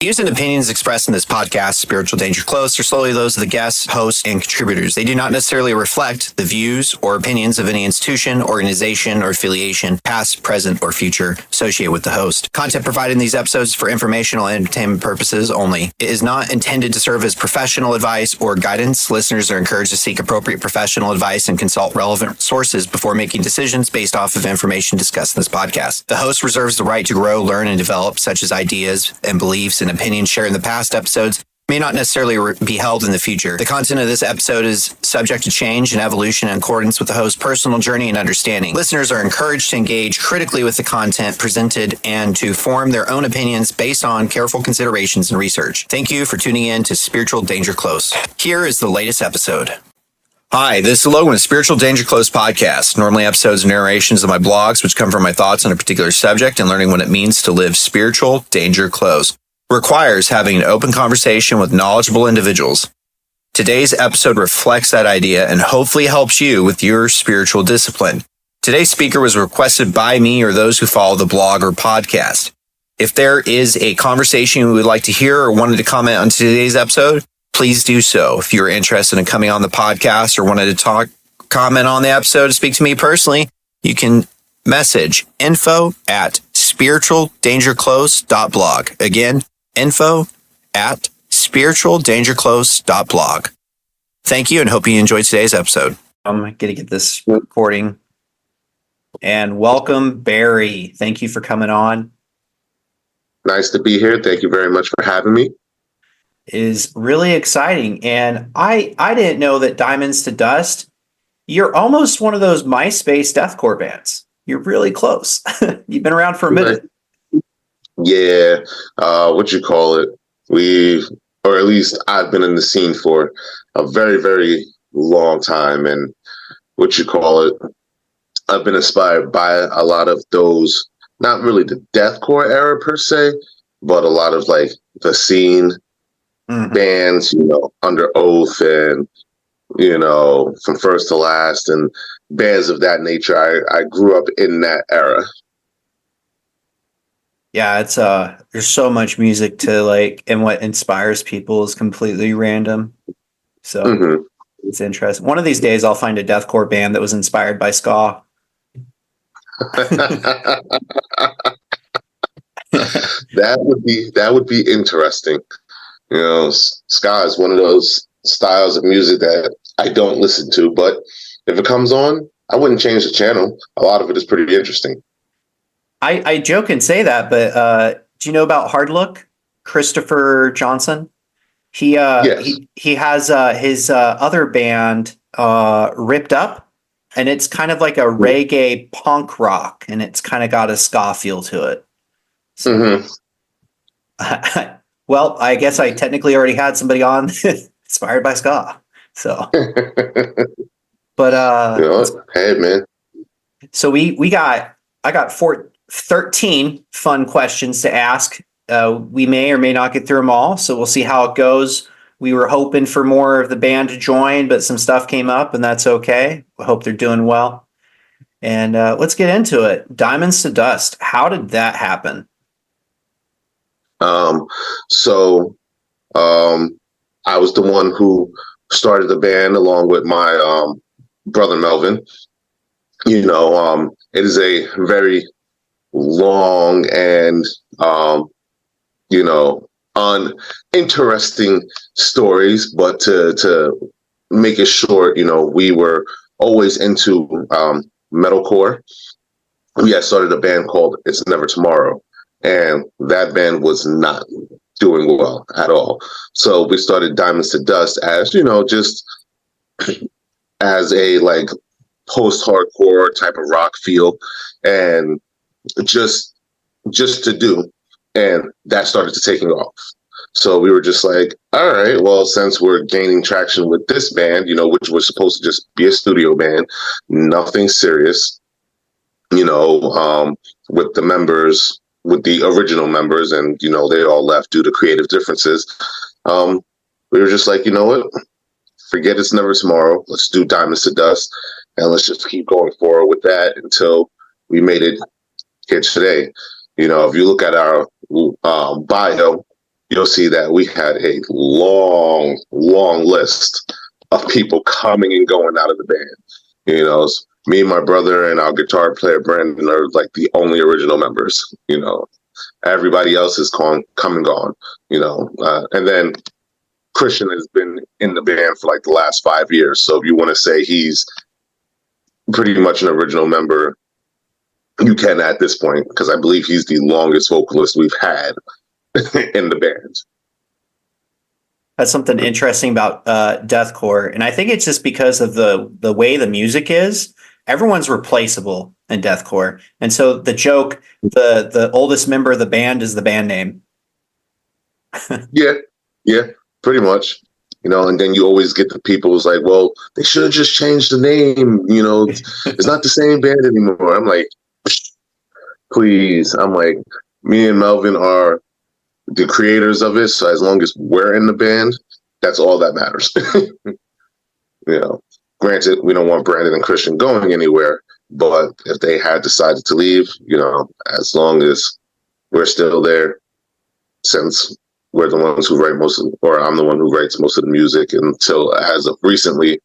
Views and opinions expressed in this podcast, Spiritual Danger Close, are solely those of the guests, hosts, and contributors. They do not necessarily reflect the views or opinions of any institution, organization, or affiliation, past, present, or future, associated with the host. Content provided in these episodes is for informational and entertainment purposes only. It is not intended to serve as professional advice or guidance. Listeners are encouraged to seek appropriate professional advice and consult relevant sources before making decisions based off of information discussed in this podcast. The host reserves the right to grow, learn, and develop, such as ideas and beliefs and opinions shared in the past episodes may not necessarily be held in the future. The content of this episode is subject to change and evolution in accordance with the host's personal journey and understanding. Listeners are encouraged to engage critically with the content presented and to form their own opinions based on careful considerations and research. Thank you for tuning in to Spiritual Danger Close. Here is the latest episode. Hi, this is Logan with Spiritual Danger Close podcast. Normally episodes and narrations of my blogs, which come from my thoughts on a particular subject and learning what it means to live spiritual danger close. Requires having an open conversation with knowledgeable individuals. Today's episode reflects that idea and hopefully helps you with your spiritual discipline. Today's speaker was requested by me or those who follow the blog or podcast. If there is a conversation you would like to hear or wanted to comment on today's episode, please do so. If you're interested in coming on the podcast or wanted to comment on the episode, speak to me personally, you can message info@spiritualdangerclose.blog. Again, info@spiritualdangerclose.blog. Thank you and hope you enjoyed today's episode. I'm going to get this recording. And welcome, Barry. Thank you for coming on. Nice to be here. Thank you very much for having me. It is really exciting. And I didn't know that Diamonds to Dust, you're almost one of those MySpace deathcore bands. You're really close. You've been around for a minute. Yeah, what you call it? Or at least I've been in the scene for a very, very long time. And what you call it? I've been inspired by a lot of those, not really the deathcore era per se, but a lot of like the scene bands, Under Oath and, From First to Last and bands of that nature. I grew up in that era. Yeah, it's there's so much music to like, and what inspires people is completely random. So It's interesting. One of these days I'll find a deathcore band that was inspired by ska. That would be interesting. Ska is one of those styles of music that I don't listen to, but if it comes on, I wouldn't change the channel. A lot of it is pretty interesting. I joke and say that, but do you know about Hard Look? Christopher Johnson? Yes. He has his other band, Ripped Up, and it's kind of like a reggae punk rock, and it's kind of got a ska feel to it. So, well, I guess I technically already had somebody on inspired by ska. So, but hey man. So I got 13 fun questions to ask. We may or may not get through them all, so we'll see how it goes. We were hoping for more of the band to join, but some stuff came up, and that's okay. I hope they're doing well. And let's get into it. Diamonds to Dust. How did that happen? I was the one who started the band along with my brother Melvin. It is a very long and uninteresting stories, but to make it short, we were always into metalcore. We had started a band called It's Never Tomorrow, and that band was not doing well at all. So we started Diamonds to Dust as, just as a like post-hardcore type of rock feel and just to do. And that started to taking off. So we were just like, all right, well, since we're gaining traction with this band, which was supposed to just be a studio band, nothing serious, with the members, with the original members, and, they all left due to creative differences. We were just like, you know what? Forget It's Never Tomorrow. Let's do Diamonds to Dust. And let's just keep going forward with that until we made it here today. If you look at our bio, you'll see that we had a long, long list of people coming and going out of the band. You know, me and my brother and our guitar player Brandon are like the only original members. You know, everybody else is come and gone. You know, and then Christian has been in the band for like the last 5 years. So if you want to say he's pretty much an original member, you can at this point, because I believe he's the longest vocalist we've had in the band. That's something interesting about deathcore, and I think it's just because of the way the music is. Everyone's replaceable in deathcore, and so the joke, the oldest member of the band is the band name. yeah, pretty much. You know, and then you always get the people who's like, well, they should have just changed the name. You know, it's not the same band anymore. I'm like, please. I'm like, me and Melvin are the creators of it. So as long as we're in the band, that's all that matters. You know, granted, we don't want Brandon and Christian going anywhere, but if they had decided to leave, you know, as long as we're still there, since we're the ones who write most of, or I'm the one who writes most of the music until as of recently,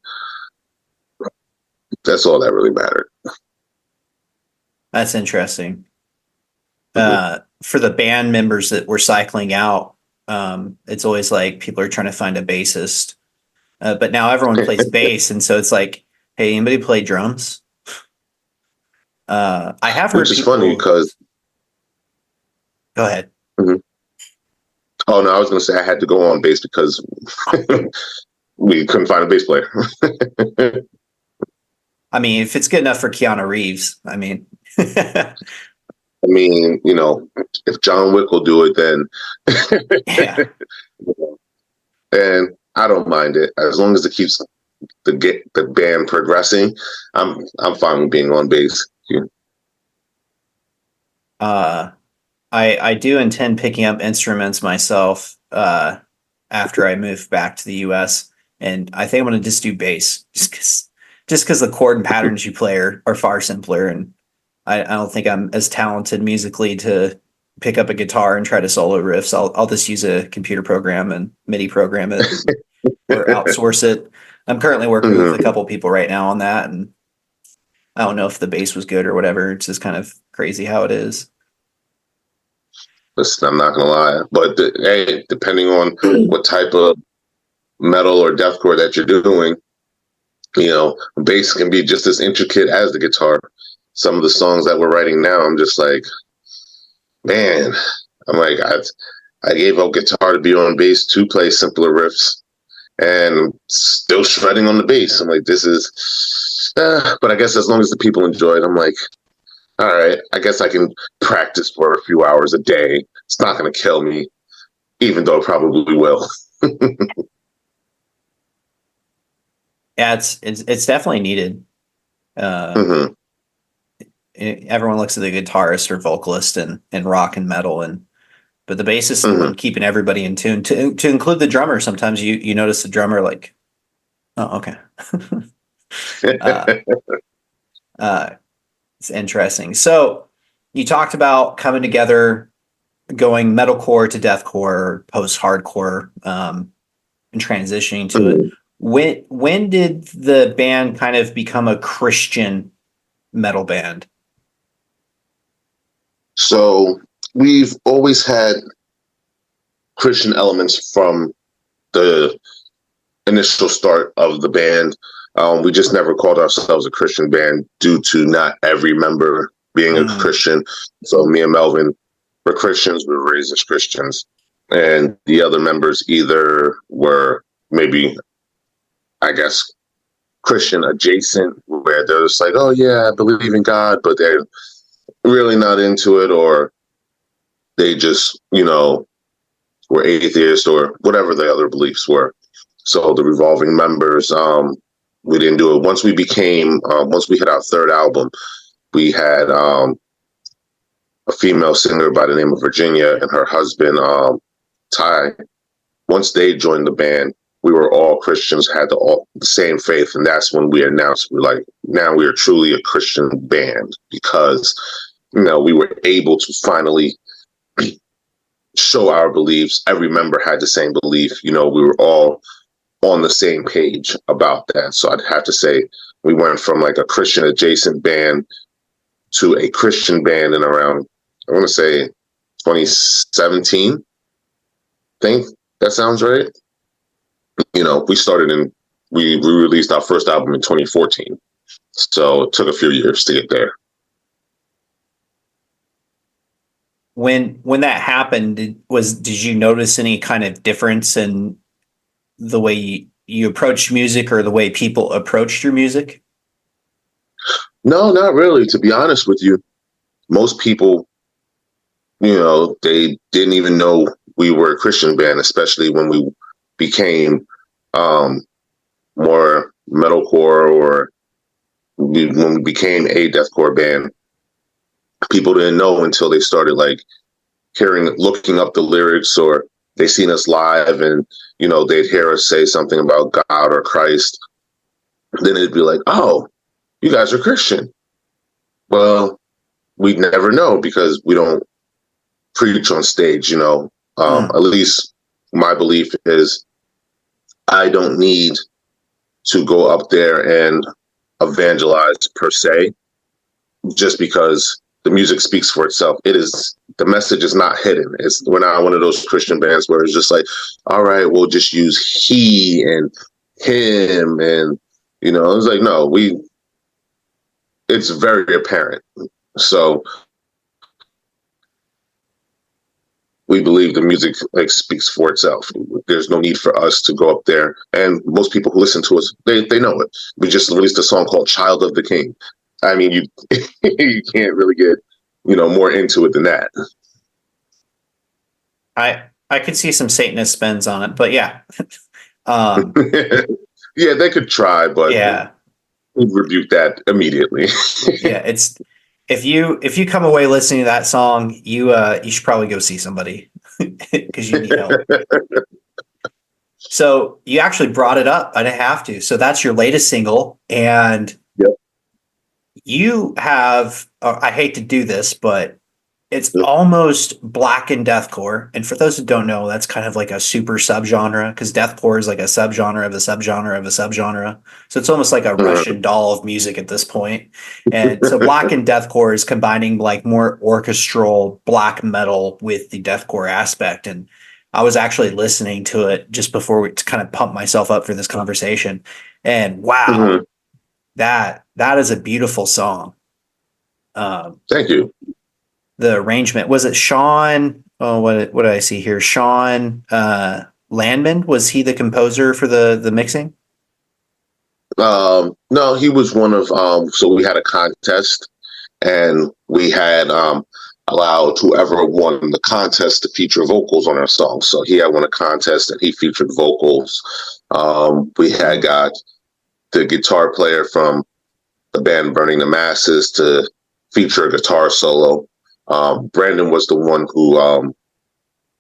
that's all that really mattered. That's interesting. For the band members that were cycling out, it's always like people are trying to find a bassist. But now everyone plays bass, and so it's like, hey, anybody play drums? I have heard. Which is funny because. Go ahead. Mm-hmm. Oh no, I was going to say I had to go on bass because we couldn't find a bass player. I mean, if it's good enough for Keanu Reeves, I mean. I mean, you know, if John Wick will do it, then yeah. And I don't mind it as long as it keeps the band progressing. I'm fine with being on bass. Yeah. I do intend picking up instruments myself after I move back to the U.S. And I think I'm going to just do bass, just because the chord and patterns you play are far simpler, and I don't think I'm as talented musically to pick up a guitar and try to solo riffs. I'll just use a computer program and MIDI program it or outsource it. I'm currently working with a couple people right now on that, and I don't know if the bass was good or whatever. It's just kind of crazy how it is. Listen, I'm not gonna lie, but hey, depending on what type of metal or deathcore that you're doing, you know, bass can be just as intricate as the guitar. Some of the songs that we're writing now, I'm just like, man, I'm like, I gave up guitar to be on bass to play simpler riffs, and still shredding on the bass. I'm like, this is, but I guess as long as the people enjoy it, I'm like, all right, I guess I can practice for a few hours a day. It's not going to kill me, even though it probably will. Yeah, it's definitely needed. Everyone looks at the guitarist or vocalist in rock and metal, but the bassist is the one keeping everybody in tune. To include the drummer, sometimes you notice the drummer like, oh, okay. It's interesting. So you talked about coming together, going metalcore to deathcore, post-hardcore, and transitioning to it. When did the band kind of become a Christian metal band? So we've always had Christian elements from the initial start of the band. We just never called ourselves a Christian band due to not every member being a Christian. So me and Melvin were Christians. We were raised as Christians. And the other members either were maybe, I guess, Christian adjacent, where they're just like, oh, yeah, I believe in God, but they're really not into it, or they just, you know, were atheists or whatever the other beliefs were. So the revolving members, we didn't do it. Once we hit our third album, we had a female singer by the name of Virginia and her husband, Ty. Once they joined the band, we were all Christians, had the same faith. And that's when we announced, now we are truly a Christian band, because, you know, we were able to finally show our beliefs. Every member had the same belief. We were all on the same page about that. So I'd have to say we went from like a Christian adjacent band to a Christian band in around, I want to say 2017. I think that sounds right. We released our first album in 2014. So it took a few years to get there. When that happened, did you notice any kind of difference in the way you approached music or the way people approached your music? No, not really. To be honest with you, most people, they didn't even know we were a Christian band, especially when we became more metalcore, or when we became a deathcore band. People didn't know until they started like looking up the lyrics, or they seen us live, and they'd hear us say something about God or Christ. Then it'd be like, "Oh, you guys are Christian." Well, we'd never know because we don't preach on stage. At least my belief is I don't need to go up there and evangelize per se, just because the music speaks for itself. The message is not hidden. We're not one of those Christian bands where it's just like, all right, we'll just use he and him, and it's like, no, it's very apparent. So we believe the music like speaks for itself. There's no need for us to go up there. And most people who listen to us, they know it. We just released a song called Child of the King. I mean, you you can't really get, more into it than that. I could see some Satanist spins on it, but yeah. Yeah, they could try, but yeah, we'd rebuke that immediately. yeah, it's if you come away listening to that song, you should probably go see somebody because you need help. So you actually brought it up. I didn't have to. So that's your latest single, and yep. You have. I hate to do this, but it's almost blackened deathcore. And for those who don't know, that's kind of like a super subgenre, because deathcore is like a subgenre of a subgenre of a subgenre. So it's almost like a Russian doll of music at this point. And so blackened deathcore is combining like more orchestral black metal with the deathcore aspect. And I was actually listening to it just before we to kind of pump myself up for this conversation. And wow, that is a beautiful song. Thank you. The arrangement, was it Sean? Oh, what did I see here? Sean Landman, was he the composer for the mixing? No, he was one of. So we had a contest, and we had allowed whoever won the contest to feature vocals on our song. So he had won a contest, and he featured vocals. We had got the guitar player from the band Burning the Masses to feature a guitar solo. Brandon was the one who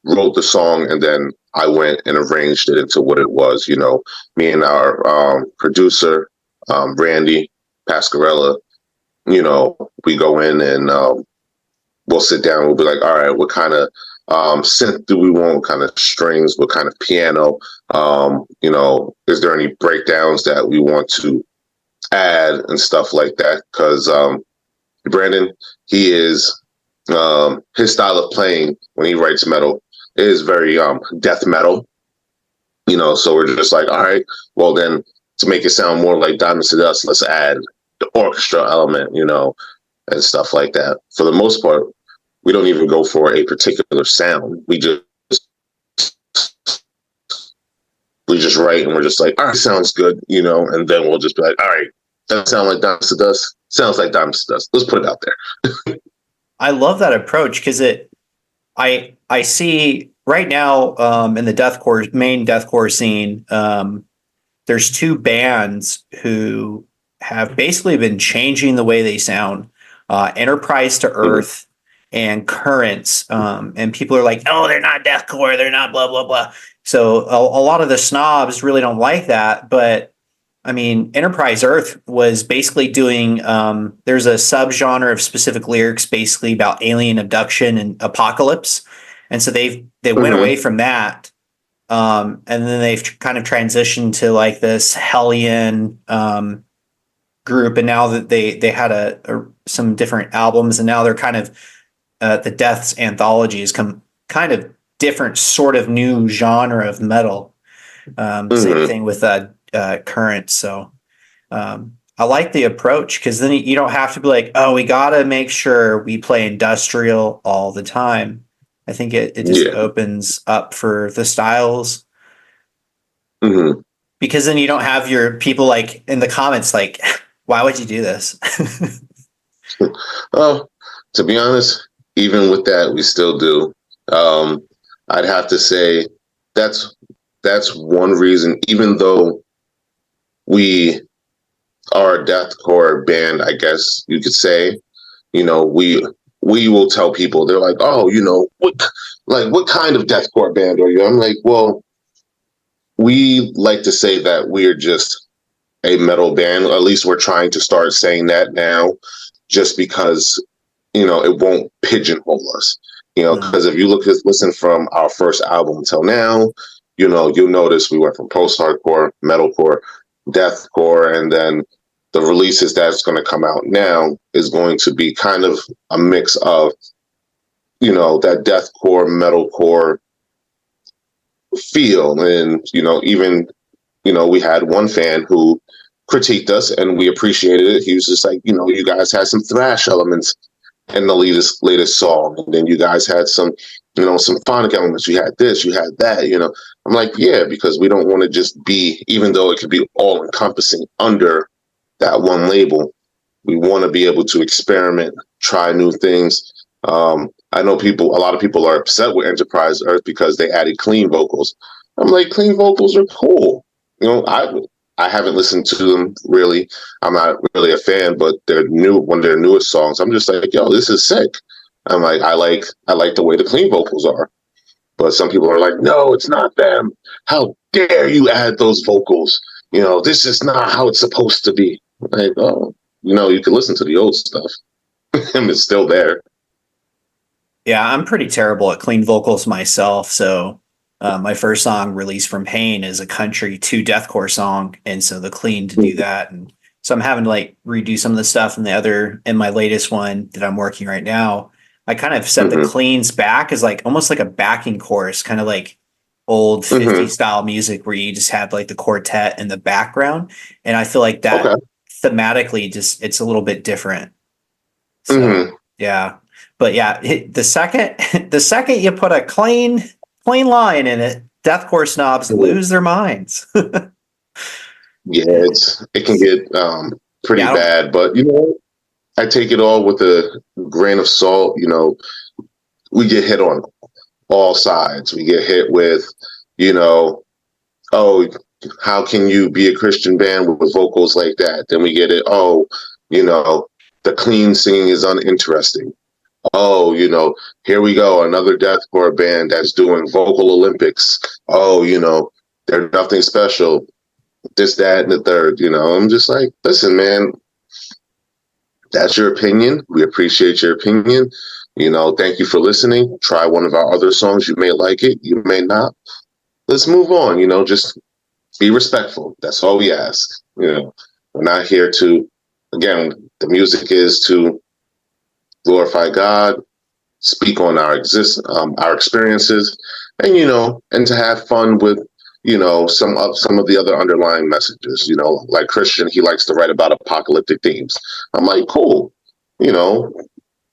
wrote the song, and then I went and arranged it into what it was. Me and our producer, Randy Pascarella, we go in and we'll sit down. We'll be like, all right, what kind of synth do we want? What kind of strings? What kind of piano? Is there any breakdowns that we want to add and stuff like that? Because Brandon, he is his style of playing when he writes metal is very death metal. So we're just like, all right, well then, to make it sound more like Diamonds to Dust, let's add the orchestra element, and stuff like that. For the most part, we don't even go for a particular sound. We just write, and we're just like, all right, sounds good, and then we'll just be like, all right, that sounds like Diamonds to Dust. Sounds like Diamonds to Dust. Let's put it out there. I love that approach, because I see right now in the main deathcore scene, there's two bands who have basically been changing the way they sound, Enterprise to Earth and Currents, and people are like, oh, they're not deathcore, they're not blah blah blah. So a lot of the snobs really don't like that, but I mean, Enterprise Earth was basically doing, there's a subgenre of specific lyrics basically about alien abduction and apocalypse. And so they went away from that. And then they've kind of transitioned to like this Hellion group. And now that they had some different albums, and now they're kind of the Death's anthology has come kind of different sort of new genre of metal. Same thing with Current. So I like the approach, because then you don't have to be like, oh, we got to make sure we play industrial all the time. I think it just opens up for the styles. Because then you don't have your people like in the comments like, why would you do this? Oh, to be honest, even with that, we still do. I'd have to say that's one reason, even though we are a deathcore band, I guess you could say, you know, we will tell people, they're like, oh, you know, what kind of deathcore band are you? I'm like, well, we like to say that we're just a metal band. At least we're trying to start saying that now, just because, you know, it won't pigeonhole us. You know, because if you listen from our first album till now, you know, you'll notice we went from post-hardcore, metalcore, deathcore, and then the releases that's going to come out now is going to be kind of a mix of, you know, that deathcore, metalcore feel. And, you know, even, you know, we had one fan who critiqued us and we appreciated it. He was just like, you know, you guys had some thrash elements in the latest song, and then you guys had some, you know, some phonic elements. You had this, you had that, you know. I'm like, yeah, because we don't want to just be, even though it could be all encompassing under that one label, we want to be able to experiment, try new things. I know a lot of people are upset with Enterprise Earth because they added clean vocals. I'm like, clean vocals are cool. You know, I haven't listened to them really. I'm not really a fan, but one of their newest songs, I'm just like, yo, this is sick. I'm like, I like the way the clean vocals are. But some people are like, no, it's not them. How dare you add those vocals? You know, this is not how it's supposed to be. Like, oh, you know, you can listen to the old stuff and it's still there. Yeah, I'm pretty terrible at clean vocals myself. So my first song released from Pain is a country 2 deathcore song. And so the clean to do that. And so I'm having to like redo some of the stuff in my latest one that I'm working right now. I kind of set the cleans back as like almost like a backing chorus, kind of like old 50s style music where you just had like the quartet in the background. And I feel like that thematically it's a little bit different. So yeah. But yeah, the second you put a clean line in it, deathcore snobs lose their minds. Yeah, it can get pretty bad, but you know, I take it all with a grain of salt. You know, we get hit on all sides. We get hit with, you know, oh, how can you be a Christian band with vocals like that? Then we get it, oh, you know, the clean singing is uninteresting. Oh, you know, here we go, another deathcore band that's doing vocal Olympics. Oh, you know, they're nothing special. This, that, and the third. You know, I'm just like, listen, man, that's your opinion. We appreciate your opinion. You know, thank you for listening. Try one of our other songs. You may like it, you may not. Let's move on. You know, just be respectful. That's all we ask. You know, we're not here to, again, the music is to glorify God, speak on our experiences, and you know, and to have fun with, you know, some of the other underlying messages. You know, like Christian, he likes to write about apocalyptic themes. I'm like, cool, you know,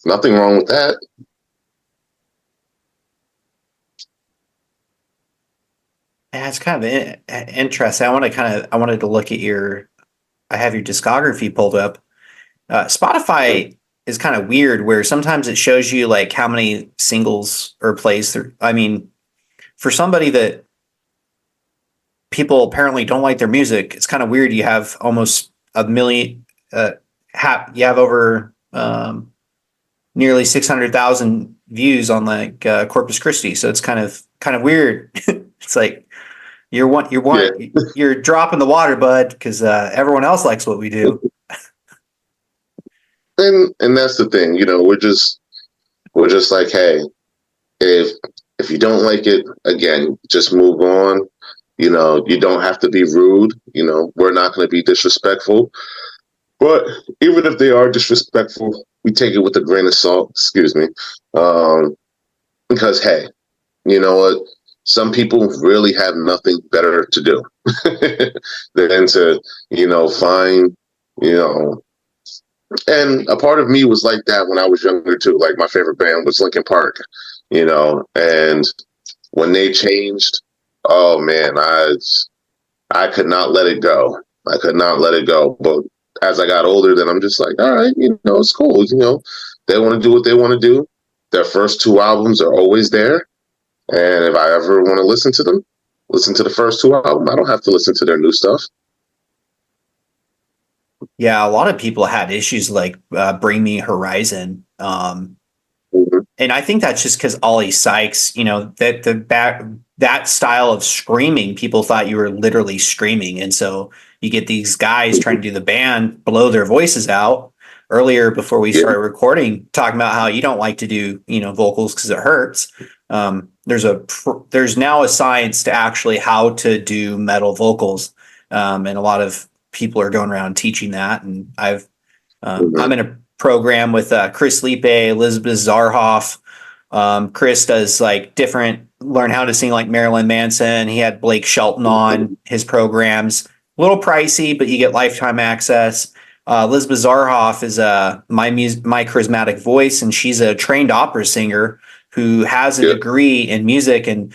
nothing wrong with that. Yeah, it's kind of interesting. I wanted to look at I have your discography pulled up. Spotify is kind of weird where sometimes it shows you like how many singles or plays through. I mean, for somebody that people apparently don't like their music, it's kind of weird. You have almost a million, you have over nearly 600,000 views on like Corpus Christi. So it's kind of weird. It's like you're dropping the water, bud, because everyone else likes what we do. And that's the thing, you know, we're just like, hey, if if you don't like it, again, just move on. You know, you don't have to be rude. You know, we're not going to be disrespectful. But even if they are disrespectful, we take it with a grain of salt. Excuse me. Because, hey, you know what? Some people really have nothing better to do than to, find, you know, and a part of me was like that when I was younger too. Like my favorite band was Linkin Park, and when they changed, oh man, I could not let it go. I could not let it go. But as I got older, then I'm just like, all right, it's cool. They want to do what they want to do. Their first two albums are always there. And if I ever want to listen to them, listen to the first two albums. I don't have to listen to their new stuff. Yeah, a lot of people had issues like Bring Me Horizon. And I think that's just because Ollie Sykes, that style of screaming, people thought you were literally screaming. And so you get these guys trying to do the band, blow their voices out. Earlier, before we started recording, talking about how you don't like to do, vocals because it hurts. There's now a science to actually how to do metal vocals. And a lot of people are going around teaching that. And I'm in a program with Chris Lipe, Elizabeth Zarhoff. Chris does learn how to sing like Marilyn Manson. He had Blake Shelton on his programs. A little pricey, but you get lifetime access. Elizabeth Zarhoff is my charismatic voice, and she's a trained opera singer who has a degree in music, and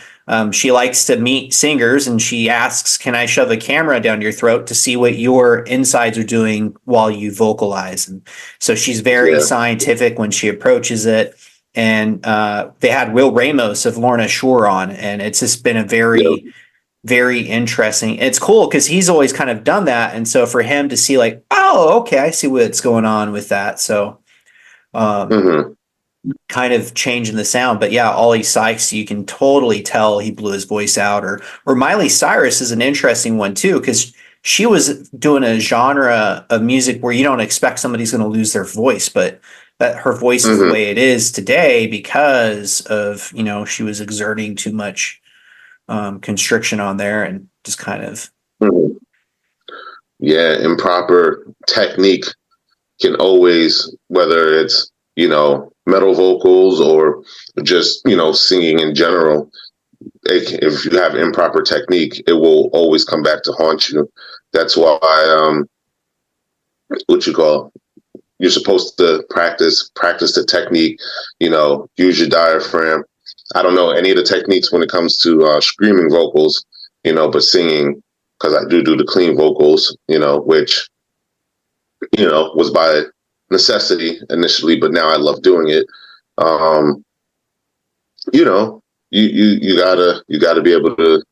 she likes to meet singers, and she asks, can I shove a camera down your throat to see what your insides are doing while you vocalize? And so she's very scientific when she approaches it. And they had Will Ramos of Lorna Shore on, and it's just been a very, very interesting. It's cool because he's always kind of done that. And so for him to see like, oh, okay, I see what's going on with that. So kind of changing the sound. But yeah, Ollie Sykes, you can totally tell he blew his voice out. Or Miley Cyrus is an interesting one too, because she was doing a genre of music where you don't expect somebody's going to lose their voice, but that her voice is the way it is today because of, she was exerting too much constriction on there and just kind of. Yeah, improper technique can always, whether it's, metal vocals or just, singing in general, if you have improper technique, it will always come back to haunt you. That's why, you're supposed to practice the technique, use your diaphragm. I don't know any of the techniques when it comes to screaming vocals, but singing, because I do the clean vocals, which, was by necessity initially, but now I love doing it. You gotta be able to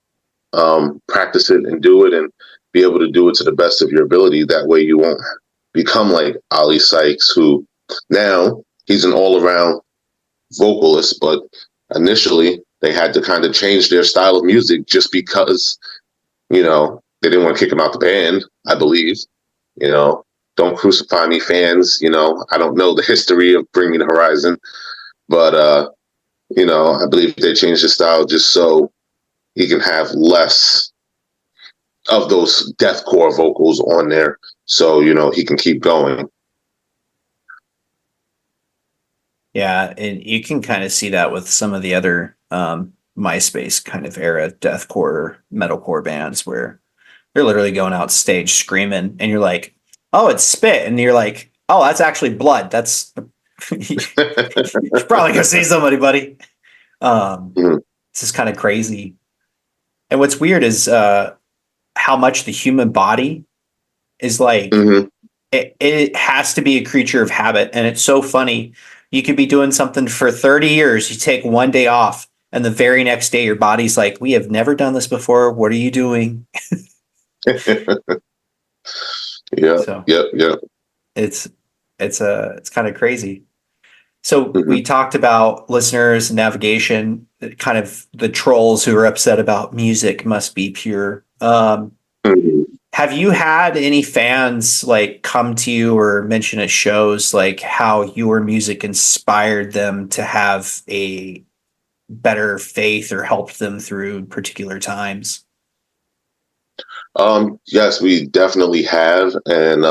practice it and do it and be able to do it to the best of your ability. That way you won't become like Ollie Sykes, who now he's an all-around vocalist, but initially they had to kind of change their style of music just because, they didn't want to kick him out the band, I believe. Don't crucify me, fans. I don't know the history of Bring Me the Horizon, but, I believe they changed the style just so he can have less of those deathcore vocals on there. So, he can keep going. Yeah, and you can kind of see that with some of the other MySpace kind of era deathcore, metalcore bands where they're literally going out stage screaming, and you're like, oh, it's spit. And you're like, oh, that's actually blood. That's you're probably gonna see somebody, buddy. It's just kind of crazy. And what's weird is how much the human body is like, it has to be a creature of habit. And it's so funny. You could be doing something for 30 years. You take one day off, and the very next day your body's like, we have never done this before. What are you doing? Yeah. It's kind of crazy. So we talked about listeners, navigation, kind of the trolls who are upset about music must be pure. Have you had any fans like come to you or mention at shows like how your music inspired them to have a better faith or helped them through particular times? Yes, we definitely have. And,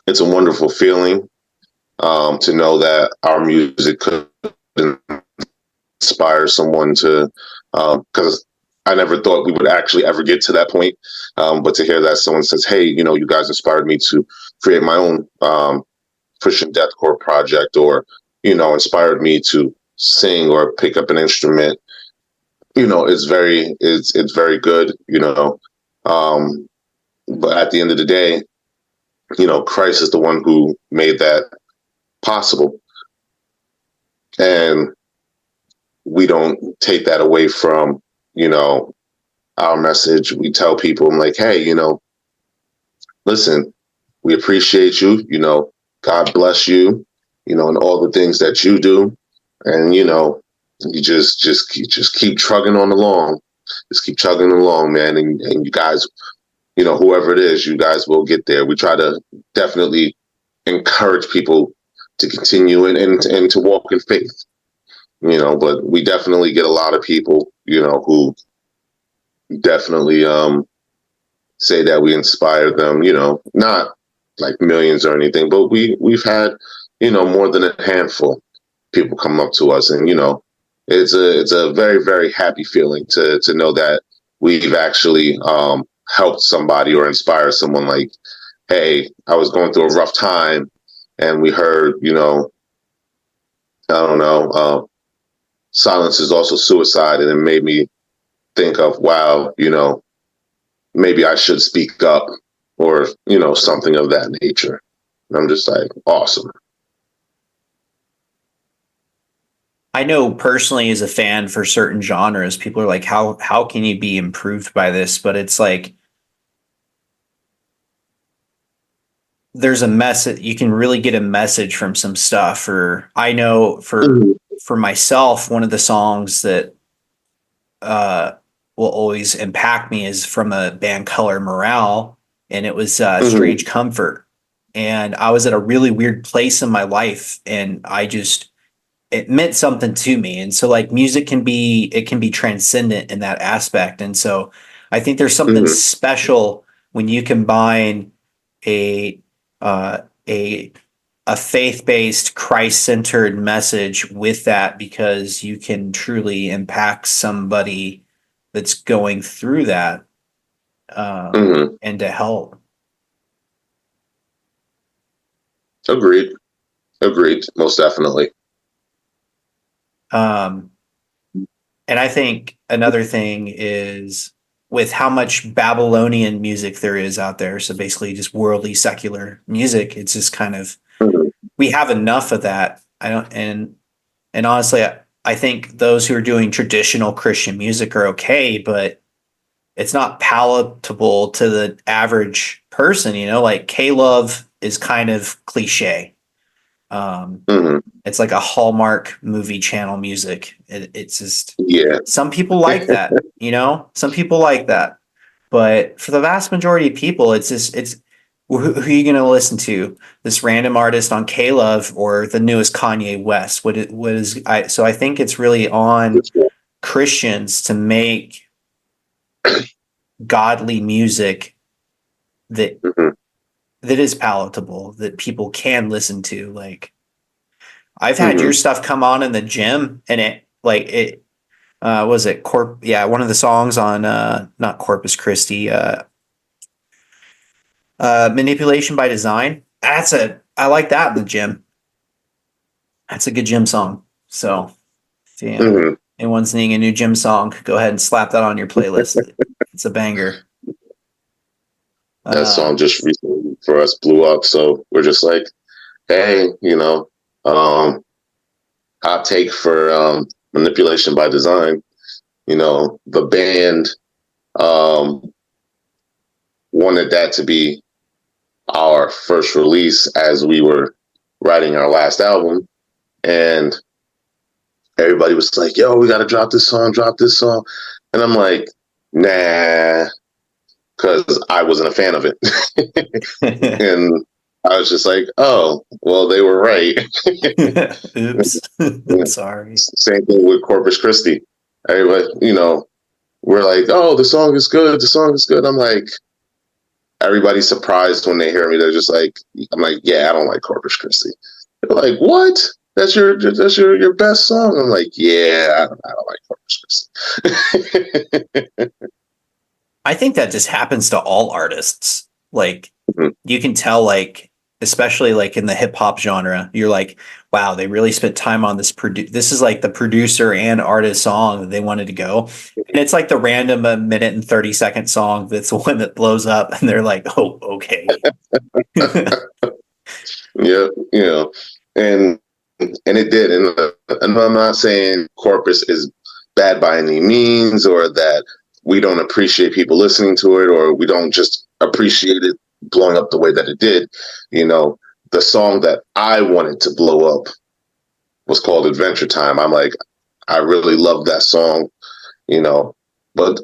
it's a wonderful feeling to know that our music could inspire someone to, because I never thought we would actually ever get to that point. But to hear that someone says, hey, you guys inspired me to create my own Christian Deathcore project, or, inspired me to sing or pick up an instrument, it's very good, but at the end of the day, Christ is the one who made that possible. And we don't take that away from, our message. We tell people, I'm like, hey, listen, we appreciate you, God bless you, and all the things that you do. And, you just keep trugging on along. Just keep chugging along, man. And you guys, whoever it is, you guys will get there. We try to definitely encourage people to continue and to walk in faith, but we definitely get a lot of people, who definitely say that we inspired them, not like millions or anything, but we've had, more than a handful people come up to us, and, it's a very, very happy feeling to know that we've actually helped somebody or inspired someone. Like, hey, I was going through a rough time, and we heard, I don't know, silence is also suicide, and it made me think of, wow, maybe I should speak up, or, something of that nature. And I'm just like, awesome. I know personally, as a fan for certain genres, people are like, how can you be improved by this? But it's like, there's a message, you can really get a message from some stuff. Or I know for myself, one of the songs that will always impact me is from a band, Color Morale, and it was Strange Comfort. And I was at a really weird place in my life, and it meant something to me. And so, like, music can be transcendent in that aspect. And so I think there's something special when you combine a faith-based, Christ-centered message with that, because you can truly impact somebody that's going through that, and to help. Agreed. Most definitely. And I think another thing is, with how much Babylonian music there is out there, so basically just worldly secular music, it's just kind of, we have enough of that. And honestly, I think those who are doing traditional Christian music are okay, but it's not palatable to the average person, like K-Love is kind of cliche. It's like a Hallmark movie channel music. It's just, some people like that, some people like that, but for the vast majority of people, it's who are you going to listen to? This random artist on K-Love or the newest Kanye West? So I think it's really on Christians to make godly music that is palatable, that people can listen to. Like, I've had your stuff come on in the gym, and was it one of the songs on not Corpus Christi, Manipulation by Design. I like that in the gym. That's a good gym song. So if anyone's needing a new gym song, go ahead and slap that on your playlist. It's a banger. That song just recently for us blew up, so we're just like, hey, hot take for Manipulation by Design. The band wanted that to be our first release as we were writing our last album, and everybody was like, yo, we got to drop this song. And I'm like, nah, because I wasn't a fan of it. And I was just like, oh, well, they were right. Oops. Yeah. Sorry. Same thing with Corpus Christi. Everybody, we're like, oh, the song is good. The song is good. I'm like, everybody's surprised when they hear me. They're just like, I'm like, yeah, I don't like Corpus Christi. They're like, what? That's your best song. I'm like, yeah, I don't like Corpus Christi. I think that just happens to all artists. Like, Mhm. you can tell, like, especially like in the hip hop genre, you're like, wow, they really spent time on this. This is like the producer and artist song that they wanted to go. And it's like the random minute and 30-second song that's the one that blows up. And they're like, oh, okay. Yeah, and it did. And I'm not saying Corpus is bad by any means, or that we don't appreciate people listening to it, or we don't just appreciate it blowing up the way that it did. The song that I wanted to blow up was called Adventure Time. I'm like, I really love that song, you know, but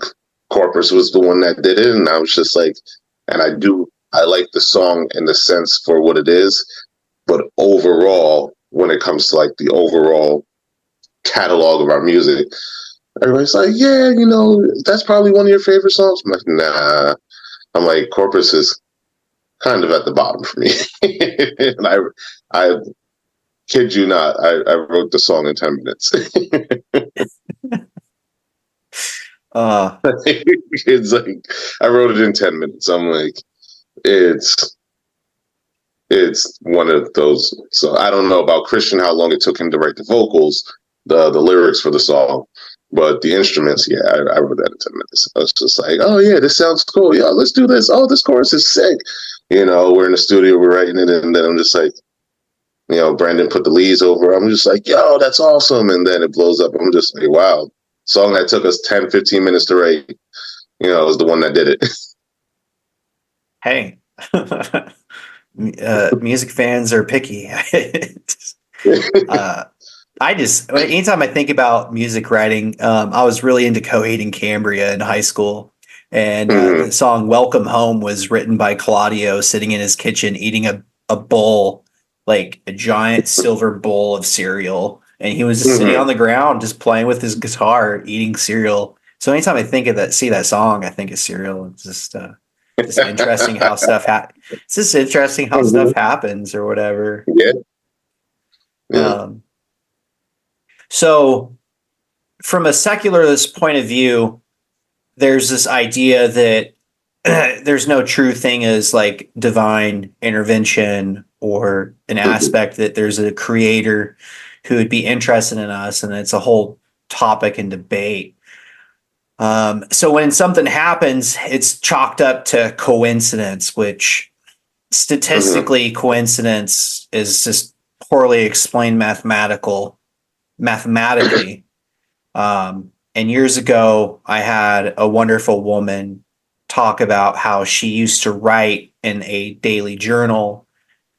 Corpus was the one that did it. And I was just like, and I like the song in the sense for what it is. But overall, when it comes to like the overall catalog of our music, everybody's like, yeah, that's probably one of your favorite songs. I'm like, nah. I'm like, Corpus is kind of at the bottom for me. And I kid you not, I wrote the song in 10 minutes. uh, It's like, I wrote it in 10 minutes. I'm like, it's one of those. So I don't know about Christian, how long it took him to write the vocals, the lyrics for the song, but the instruments, yeah, I wrote that in 10 minutes. I was just like, oh yeah, this sounds cool. Yeah, let's do this. Oh, this chorus is sick. We're in the studio, we're writing it, and then I'm just like, Brandon put the leads over. I'm just like, yo, that's awesome. And then it blows up. I'm just like, wow. Song that took us 10, 15 minutes to write, was the one that did it. hey, music fans are picky. Anytime I think about music writing, I was really into Coheed and Cambria in high school. And the song Welcome Home was written by Claudio sitting in his kitchen eating a bowl, like a giant silver bowl of cereal. And he was just sitting on the ground, just playing with his guitar, eating cereal. So anytime I think of that, see that song, I think of cereal. It's just interesting how it's just interesting how stuff happens or whatever. Yeah. Yeah. So from a secularist point of view, there's this idea that there's no true thing as like divine intervention or an aspect that there's a creator who would be interested in us, and it's a whole topic and debate. So when something happens, it's chalked up to coincidence, which statistically coincidence is just poorly explained mathematically. And years ago, I had a wonderful woman talk about how she used to write in a daily journal,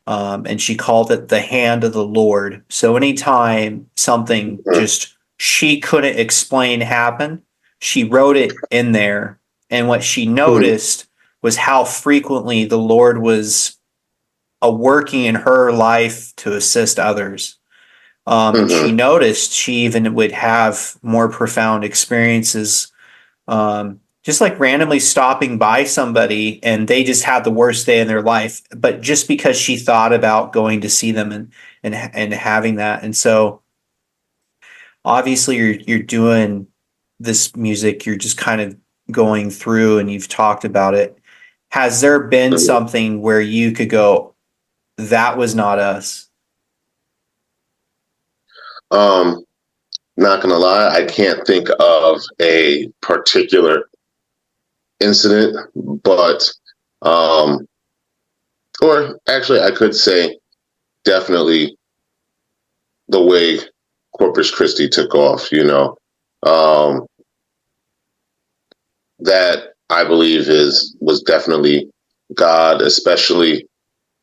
and she called it the hand of the Lord. So anytime something just she couldn't explain happened, she wrote it in there. And what she noticed was how frequently the Lord was working in her life to assist others. And she noticed she even would have more profound experiences, just like randomly stopping by somebody and they just had the worst day in their life, but just because she thought about going to see them and having that. And so obviously you're doing this music, you're just kind of going through and you've talked about it. Has there been something where you could go, that was not us? Not gonna lie, I can't think of a particular incident, but or actually I could say definitely the way Corpus Christi took off, that I believe was definitely God, especially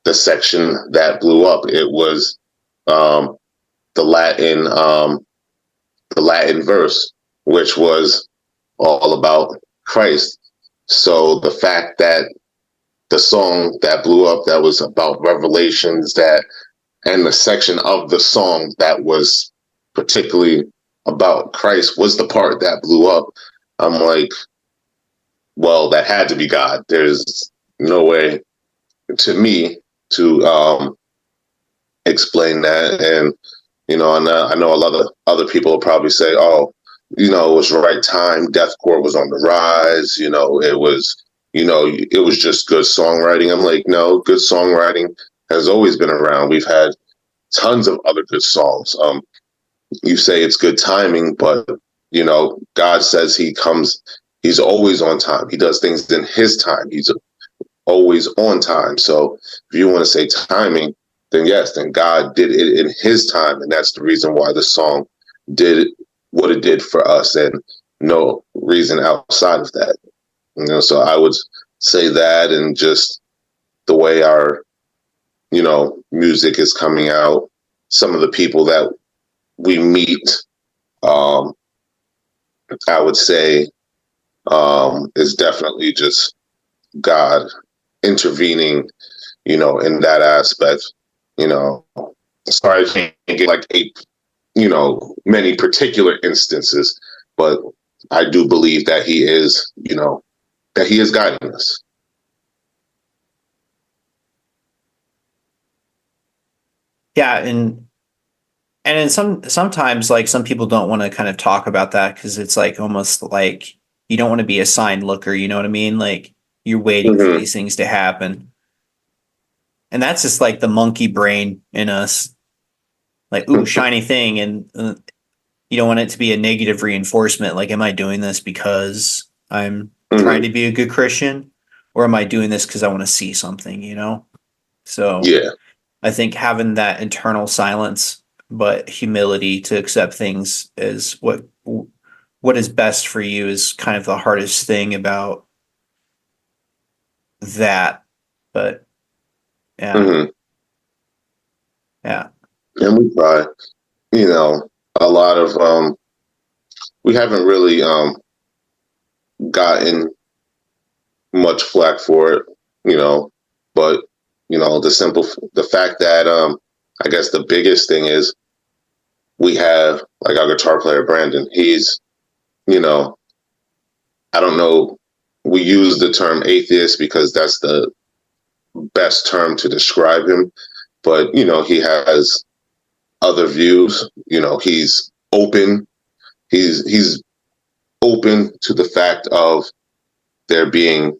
the section that blew up. It was um the Latin verse, which was all about Christ. So the fact that the song that blew up that was about revelations, that and the section of the song that was particularly about Christ was the part that blew up. I'm like, well, that had to be God. There's no way to me to explain that. And, and I know a lot of other people will probably say, oh, it was right time. Deathcore was on the rise. It was just good songwriting. I'm like, no, good songwriting has always been around. We've had tons of other good songs. You say it's good timing, but God says he's always on time. He does things in his time. He's always on time. So if you want to say timing, then yes, then God did it in his time. And that's the reason why the song did what it did for us, and no reason outside of that. So I would say that, and just the way our, music is coming out, some of the people that we meet, I would say, is definitely just God intervening, in that aspect. Sorry, I can't get like many particular instances, but I do believe that he is, that he is guiding us. Yeah, and then sometimes like some people don't want to kind of talk about that because it's like almost like you don't want to be a sign looker, you know what I mean? Like you're waiting for these things to happen. And that's just like the monkey brain in us. Like, ooh, shiny thing, and you don't want it to be a negative reinforcement. Like, am I doing this because I'm trying to be a good Christian, or am I doing this because I want to see something? So yeah, I think having that internal silence, but humility to accept things as what is best for you is kind of the hardest thing about that. But yeah, yeah. And we try, a lot of we haven't really gotten much flack for it, but the fact that I guess the biggest thing is we have like our guitar player Brandon. He's, I don't know, we use the term atheist because that's the best term to describe him, but he has other views. He's open. He's open to the fact of there being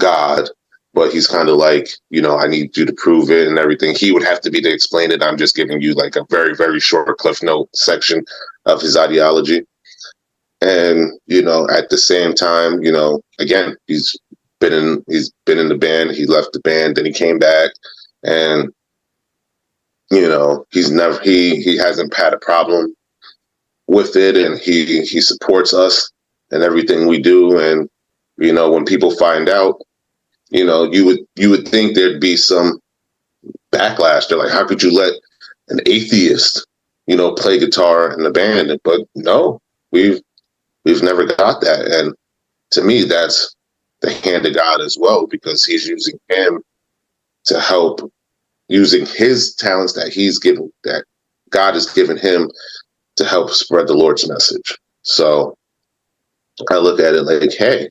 God, but he's kind of like, I need you to prove it and everything. He would have to be to explain it. I'm just giving you like a very, very short cliff note section of his ideology. And, at the same time, again, he's been in the band. He left the band, then he came back, and, he hasn't had a problem with it, and he supports us and everything we do. And, when people find out, you would think there'd be some backlash. They're like, how could you let an atheist, play guitar in the band? But no, we've never got that. And to me, that's the hand of God as well, because he's using him to help, using his talents that God has given him to help spread the Lord's message. So I look at it like, hey,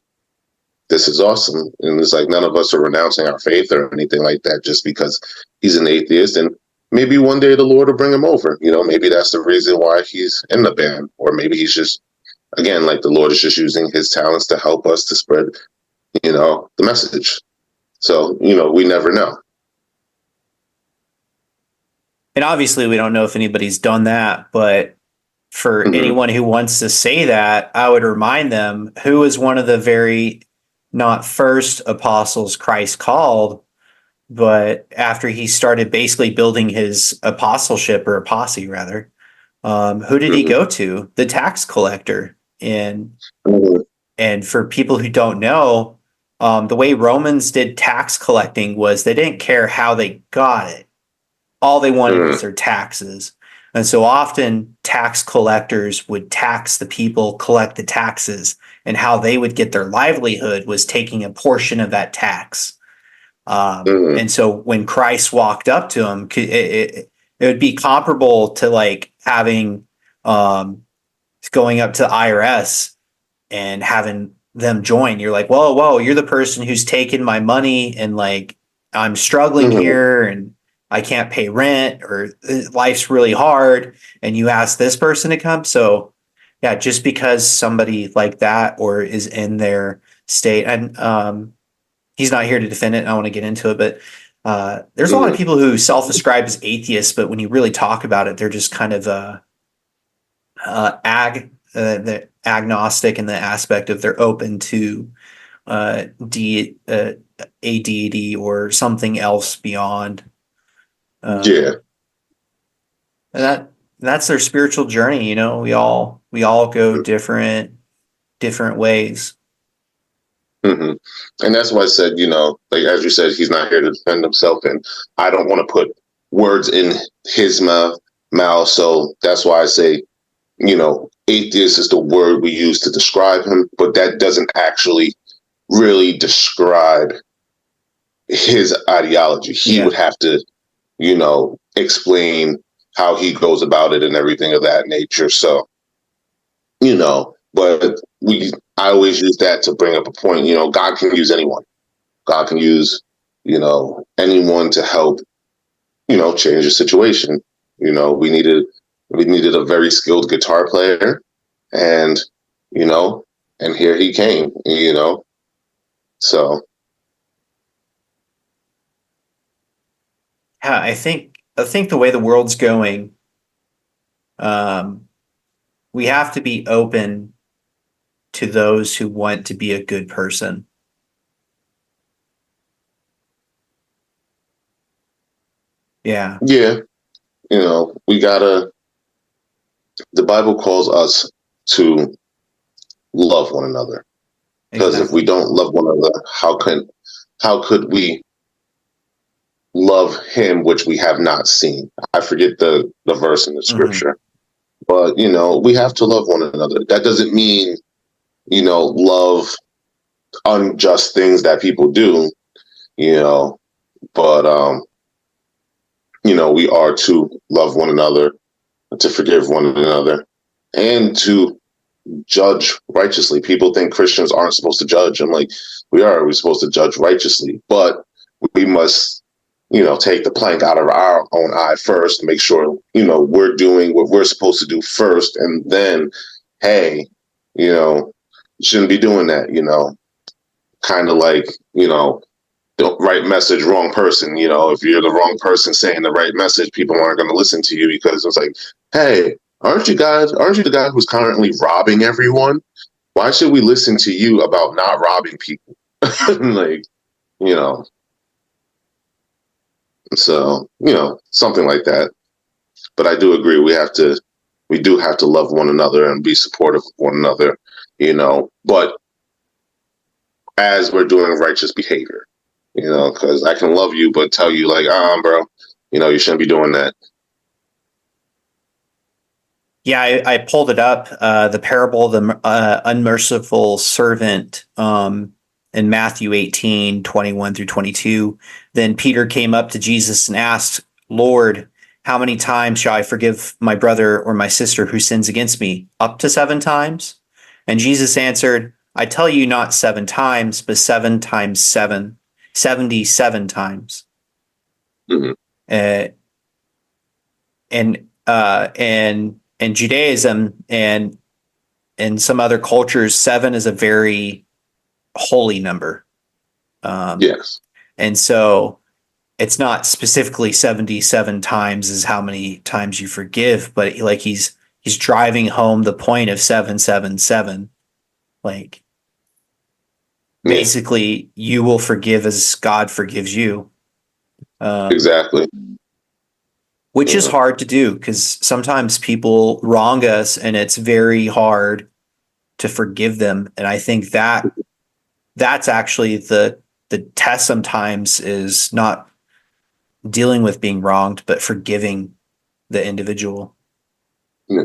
this is awesome. And it's like, none of us are renouncing our faith or anything like that just because he's an atheist. And maybe one day the Lord will bring him over. Maybe that's the reason why he's in the band. Or maybe he's just, again, like the Lord is just using his talents to help us to spread, the message. So, we never know. And obviously we don't know if anybody's done that, but for anyone who wants to say that, I would remind them who is one of the very not first apostles Christ called, but after he started basically building his apostleship, or apostasy rather, who did he go to? The tax collector. And for people who don't know, the way Romans did tax collecting was they didn't care how they got it. All they wanted was their taxes. And so often tax collectors would tax the people, collect the taxes, and how they would get their livelihood was taking a portion of that tax. Mhm. And so when Christ walked up to him, it would be comparable to like having going up to the IRS and having them join. You're like, whoa, you're the person who's taken my money and like I'm struggling Mhm. here and I can't pay rent or life's really hard. And you ask this person to come. So yeah, just because somebody like that or is in their state and he's not here to defend it. And I want to get into it, but there's a lot of Mhm. people who self-describe as atheists, but when you really talk about it, they're just kind of the agnostic in the aspect of they're open to a deity or something else beyond. Um, Yeah. and that's their spiritual journey. You know, we all go different ways. hmm And that's why I said, like as you said, he's not here to defend himself, and I don't want to put words in his mouth. So that's why I say, atheist is the word we use to describe him, but that doesn't actually really describe his ideology. He Yeah, would have to, explain how he goes about it and everything of that nature. So, but I always use that to bring up a point. God can use anyone. God can use, anyone to help, change a situation. You know, we needed we needed a very skilled guitar player, and you know, and here he came. So yeah. I think the way the world's going, um, we have to be open to those who want to be a good person. Yeah, yeah, we gotta. The Bible calls us to love one another, because if we exactly. don't love one another, how could we love him which we have not seen? I forget the verse in the Hmm. scripture, but we have to love one another. That doesn't mean love unjust things that people do, you know, but we are to love one another, to forgive one another, and to judge righteously. People think Christians aren't supposed to judge. I'm like, we are. We're supposed to judge righteously, but we must, take the plank out of our own eye first, make sure, we're doing what we're supposed to do first, and then, hey, shouldn't be doing that, kind of like, the right message, wrong person. If you're the wrong person saying the right message, people aren't going to listen to you, because it's like, hey, aren't you the guy who's currently robbing everyone? Why should we listen to you about not robbing people? Like, you know, so, something like that. But I do agree, we do have to love one another and be supportive of one another, but as we're doing righteous behavior, because I can love you, but tell you like, bro, you shouldn't be doing that. Yeah, I pulled it up. The parable of the unmerciful servant in Matthew 18:21 through 22. Then Peter came up to Jesus and asked, Lord, how many times shall I forgive my brother or my sister who sins against me? Up to 7 times? And Jesus answered, I tell you not 7 times, but 7 times 7, 77 times. Mm-hmm. Uh, and Judaism and some other cultures, 7 is a very holy number. Um, Yes. and so it's not specifically 77 times is how many times you forgive, but like he's driving home the point of 777. Like Yeah. basically you will forgive as God forgives you. Um, Exactly. which is Yeah. hard to do because sometimes people wrong us and it's very hard to forgive them. And I think that's actually the test sometimes is not dealing with being wronged, but forgiving the individual. Yeah.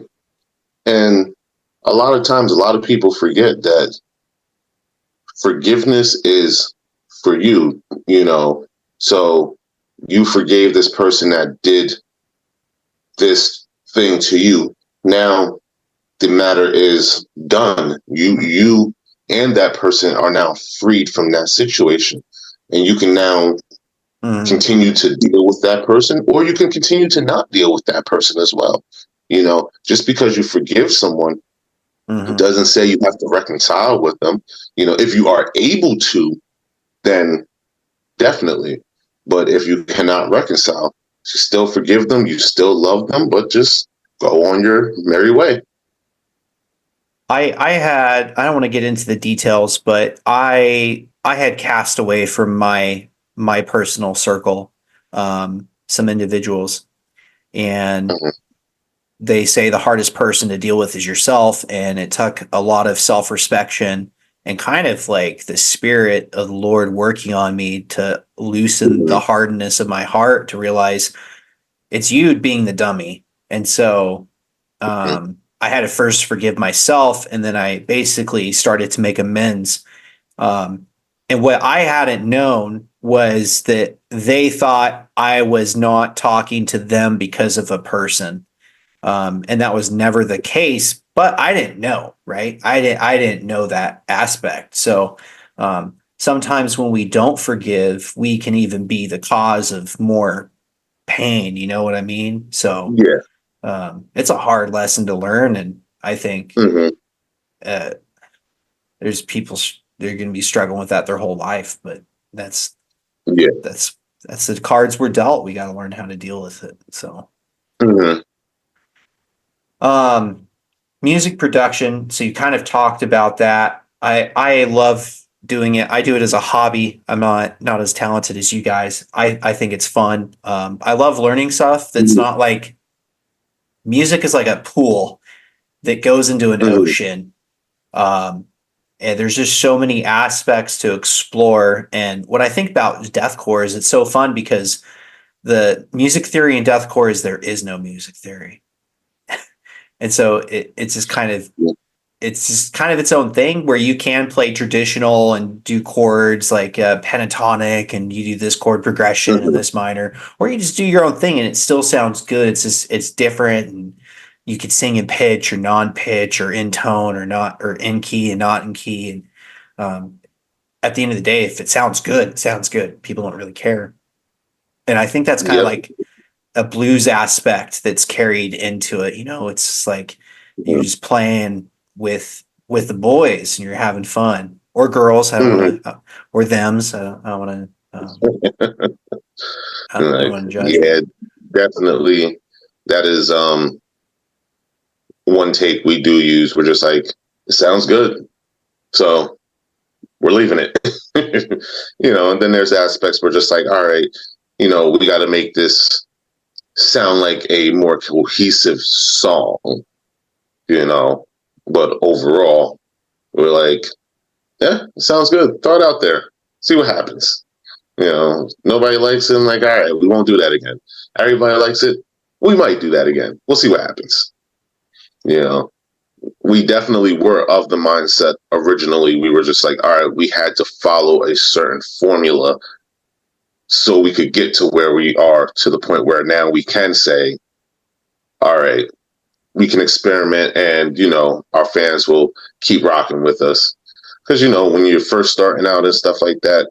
And a lot of times, a lot of people forget that forgiveness is for you. So you forgave this person that did this thing to you. Now the matter is done. You and that person are now freed from that situation. And you can now continue to deal with that person, or you can continue to not deal with that person as well. Just because you forgive someone doesn't say you have to reconcile with them. If you are able to, then definitely. But if you cannot reconcile, you still forgive them, you still love them, but just go on your merry way. I don't want to get into the details, but I had cast away from my personal circle some individuals, and they say the hardest person to deal with is yourself, and it took a lot of self-respection and kind of like the spirit of the Lord working on me to loosen the hardness of my heart to realize it's you being the dummy. And so I had to first forgive myself, and then I basically started to make amends. And what I hadn't known was that they thought I was not talking to them because of a person. And that was never the case, but I didn't know, right? I didn't know that aspect. So sometimes when we don't forgive, we can even be the cause of more pain. You know what I mean? So it's a hard lesson to learn, and I think there's people they're going to be struggling with that their whole life. But that's the cards we're dealt. We got to learn how to deal with it. So, music production. So you kind of talked about that. I love doing it. I do it as a hobby. I'm not as talented as you guys. I think it's fun. I love learning stuff that's not like music is like a pool that goes into an ocean. And there's just so many aspects to explore. And what I think about deathcore is it's so fun because the music theory in deathcore is there is no music theory. And so it's just kind of its own thing where you can play traditional and do chords like pentatonic, and you do this chord progression and this minor, or you just do your own thing and it still sounds good. It's different, and you could sing in pitch or non-pitch or in tone or not, or in key and not in key. And at the end of the day, if it sounds good, it sounds good. People don't really care. And I think that's kind of like a blues aspect that's carried into it. It's just like you're just playing with the boys and you're having fun, or girls. I don't want to, or them's. I don't want to. I don't want to judge. Yeah, definitely. That is one take we do use. We're just like, it sounds good, so we're leaving it. And then there's aspects we're just like, all right, we got to make this sound like a more cohesive song, but overall we're like, yeah, it sounds good, throw it out there, see what happens. Nobody likes it, I'm like, all right, we won't do that again. Everybody likes it, we might do that again, we'll see what happens. We definitely were of the mindset originally, we were just like, all right, we had to follow a certain formula so we could get to where we are, to the point where now we can say, all right, we can experiment, and, our fans will keep rocking with us. Because, when you're first starting out and stuff like that,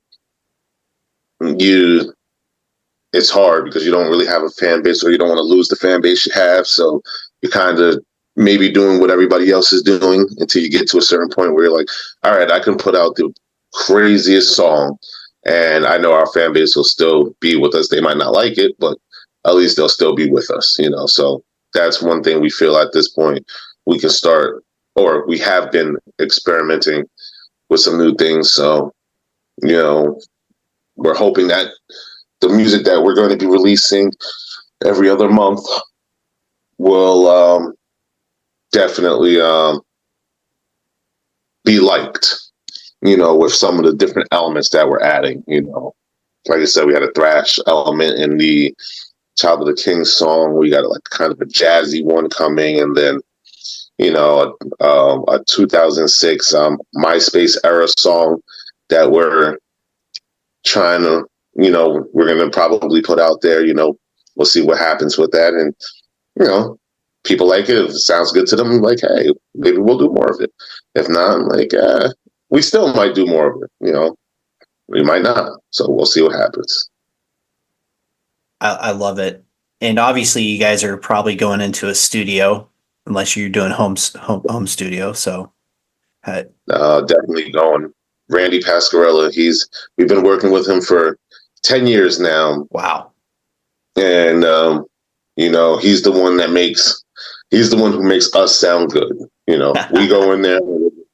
it's hard because you don't really have a fan base, or you don't want to lose the fan base you have. So you're kind of maybe doing what everybody else is doing until you get to a certain point where you're like, all right, I can put out the craziest song, and I know our fan base will still be with us. They might not like it, but at least they'll still be with us, So that's one thing we feel at this point we can start, or we have been experimenting with some new things. So, we're hoping that the music that we're going to be releasing every other month will definitely be liked, with some of the different elements that we're adding. Like I said, we had a thrash element in the Child of the King song. We got like kind of a jazzy one coming, and then a 2006 MySpace era song that we're trying to we're going to probably put out there, we'll see what happens with that. And, people like it. If it sounds good to them, I'm like, hey, maybe we'll do more of it. If not, I'm like, we still might do more of it. We might not. So we'll see what happens. I love it. And obviously you guys are probably going into a studio unless you're doing home studio. So definitely going. Randy Pascarella, we've been working with him for 10 years now. Wow. And, he's the one who makes us sound good. We go in there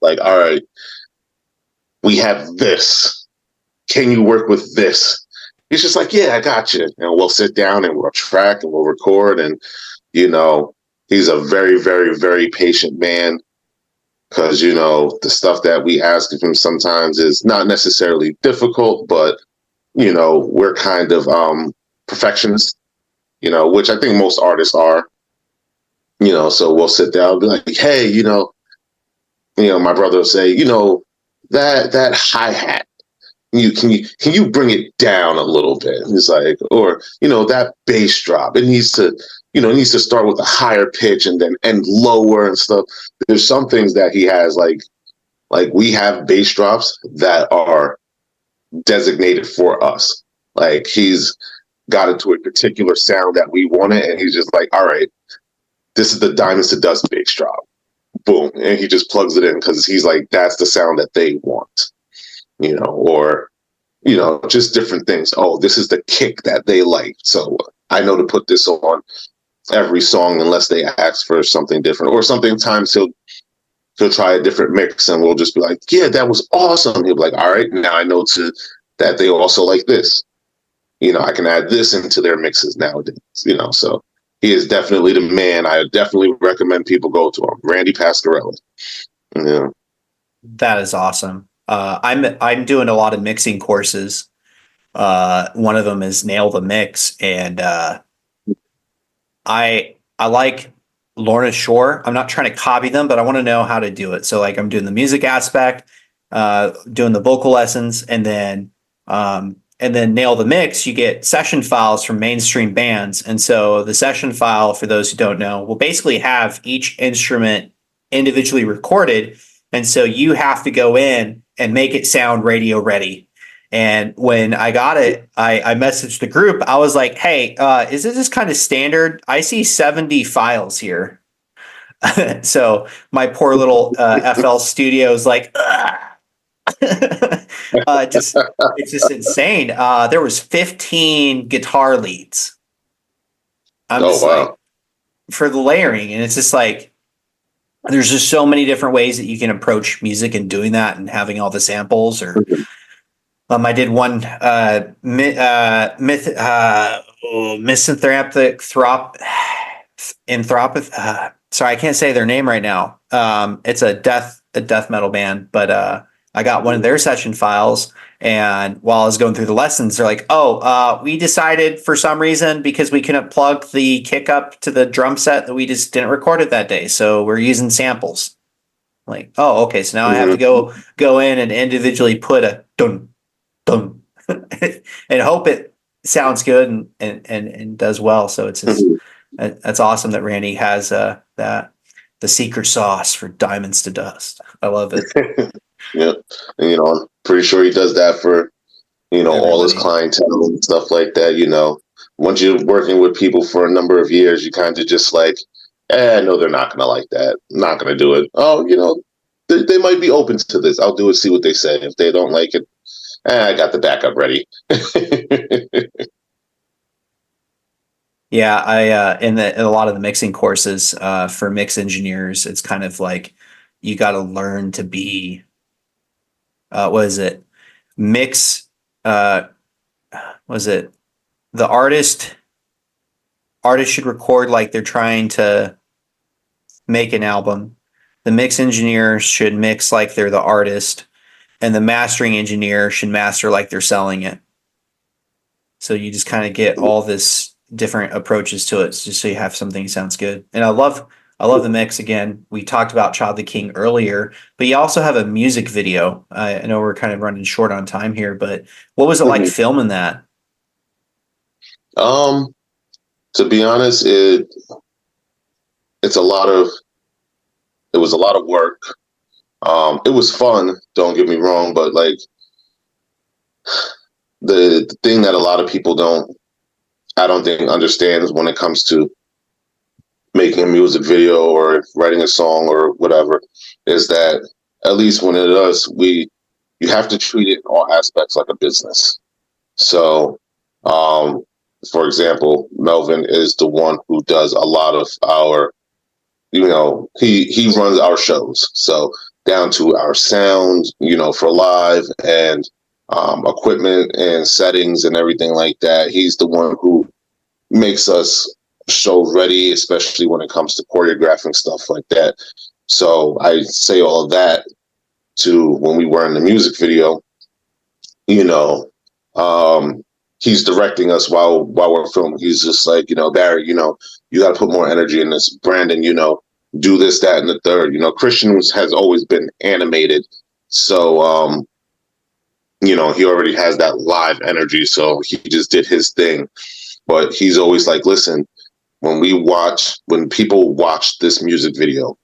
like, all right, we have this. Can you work with this? He's just like, yeah, I got you. And we'll sit down and we'll track and we'll record. And, he's a very, very, very patient man. Because, the stuff that we ask of him sometimes is not necessarily difficult, but, we're kind of perfectionists, which I think most artists are, so we'll sit down and be like, hey, my brother will say, that hi-hat, can you bring it down a little bit? He's like, or, that bass drop, it needs to start with a higher pitch and then end lower and stuff. There's some things that he has, like we have bass drops that are designated for us. Like he's got it to a particular sound that we wanted, and he's just like, all right, this is the Diamonds to Dust bass drop. Boom. And he just plugs it in because he's like, that's the sound that they want, or, just different things. Oh, this is the kick that they like. So I know to put this on every song unless they ask for something different, or sometimes he'll try a different mix and we'll just be like, yeah, that was awesome. He'll be like, all right, now I know that they also like this. I can add this into their mixes nowadays, so he is definitely the man. I definitely recommend people go to him. Randy Pascarella. Yeah. That is awesome. I'm doing a lot of mixing courses. One of them is Nail the Mix, and I like Lorna Shore. I'm not trying to copy them, but I want to know how to do it. So like I'm doing the music aspect, doing the vocal lessons, and then Nail the Mix, you get session files from mainstream bands. And so the session file, for those who don't know, will basically have each instrument individually recorded. And so you have to go in and make it sound radio ready. And when I got it, I messaged the group. I was like, hey, is this kind of standard? I see 70 files here. So my poor little FL Studio is like, it's just insane. There was 15 guitar leads. Like, for the layering, and it's just like there's just so many different ways that you can approach music and doing that and having all the samples. Or I did one misanthropic sorry, I can't say their name right now. It's a death metal band, but I got one of their session files, and while I was going through the lessons, they're like, we decided for some reason, because we couldn't plug the kick up to the drum set, that we just didn't record it that day. So we're using samples. Like, okay. So now I have to go in and individually put a dun, dun, and hope it sounds good and does well. So it's just, that's awesome that Randy has the secret sauce for Diamonds to Dust. I love it. Yeah. And, I'm pretty sure he does that for, all his clientele and stuff like that. Once you're working with people for a number of years, you kind of just like, no, they're not going to like that. I'm not going to do it. Oh, they might be open to this. I'll do it, see what they say. If they don't like it, I got the backup ready. Yeah, I in a lot of the mixing courses for mix engineers, it's kind of like you got to learn to be mix the artist should record like they're trying to make an album. The mix engineer should mix like they're the artist, and the mastering engineer should master like they're selling it. So you just kind of get all this different approaches to it, just so you have something that sounds good. And I love the mix. Again, we talked about Child the King earlier, but you also have a music video. I know we're kind of running short on time here, but what was it like filming that? To be honest, it's a lot of it was a lot of work. It was fun, don't get me wrong, but like the thing that a lot of people I don't think understands when it comes to making a music video or writing a song or whatever is that at least when it does, you have to treat it in all aspects like a business. So, um, for example, Melvin is the one who does a lot of our, he runs our shows. So down to our sound, for live and equipment and settings and everything like that. He's the one who makes us show ready, especially when it comes to choreographing stuff like that. So I say all of that to when we were in the music video, you know, um, he's directing us while we're filming. He's just like, Barry, you got to put more energy in this. Brandon, do this, that, and the third. Christian has always been animated, so he already has that live energy. So he just did his thing. But he's always like, listen, when people watch this music video,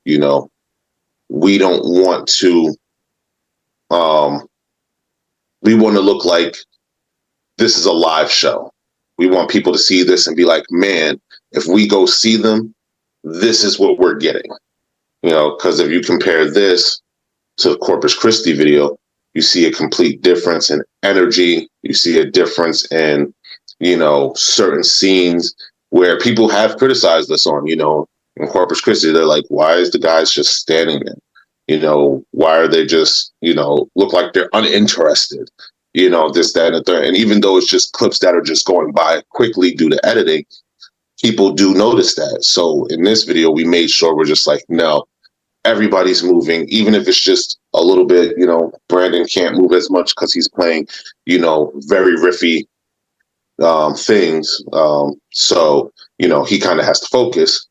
we don't want to, we want to look like this is a live show. We want people to see this and be like, man, if we go see them, this is what we're getting. Because if you compare this to the Corpus Christi video, you see a complete difference in energy. You see a difference in, certain scenes where people have criticized us on, in Corpus Christi. They're like, why is the guys just standing there? Why are they just, look like they're uninterested? This, that, and the third. And even though it's just clips that are just going by quickly due to editing, people do notice that. So in this video, we made sure we're just like, no, everybody's moving, even if it's just a little bit, Brandon can't move as much because he's playing, very riffy things. So, he kind of has to focus.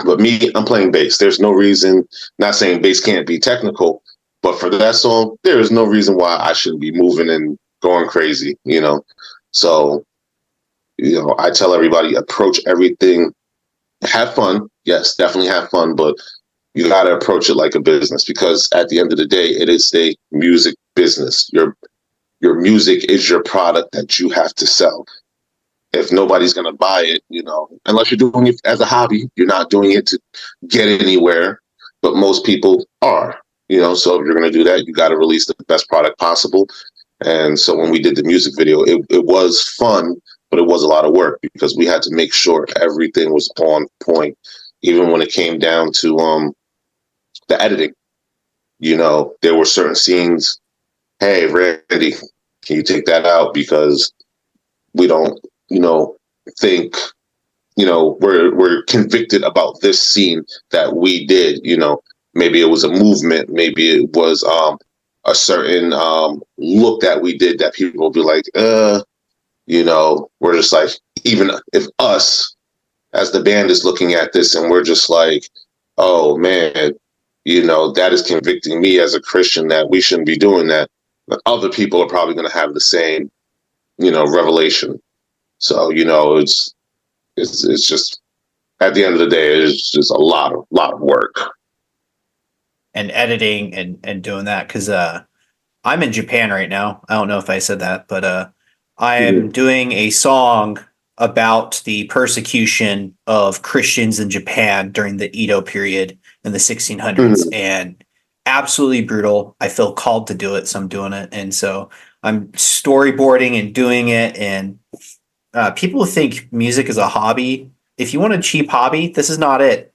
But me, I'm playing bass. There's no reason, not saying bass can't be technical, but for that song, there is no reason why I shouldn't be moving and going crazy, So, I tell everybody, approach everything, have fun. Yes, definitely have fun, but you got to approach it like a business, because at the end of the day, it is a music business. Your music is your product that you have to sell. If nobody's going to buy it, unless you're doing it as a hobby, you're not doing it to get anywhere, but most people are, so if you're going to do that, you got to release the best product possible. And so when we did the music video, it was fun, but it was a lot of work because we had to make sure everything was on point, even when it came down to the editing. There were certain scenes, hey, Randy, can you take that out? Because we don't, think, we're convicted about this scene that we did. Maybe it was a movement, maybe it was a certain look that we did that people will be like, we're just like, even if us as the band is looking at this and we're just like, oh man, that is convicting me as a Christian that we shouldn't be doing that. But other people are probably going to have the same, revelation. So, it's just, at the end of the day, it's just a lot of work. And editing and doing that, because I'm in Japan right now. I don't know if I said that, but I am doing a song about the persecution of Christians in Japan during the Edo period in the 1600s, and absolutely brutal. I feel called to do it, so I'm doing it. And so I'm storyboarding and doing it. And people think music is a hobby. If you want a cheap hobby, this is not it.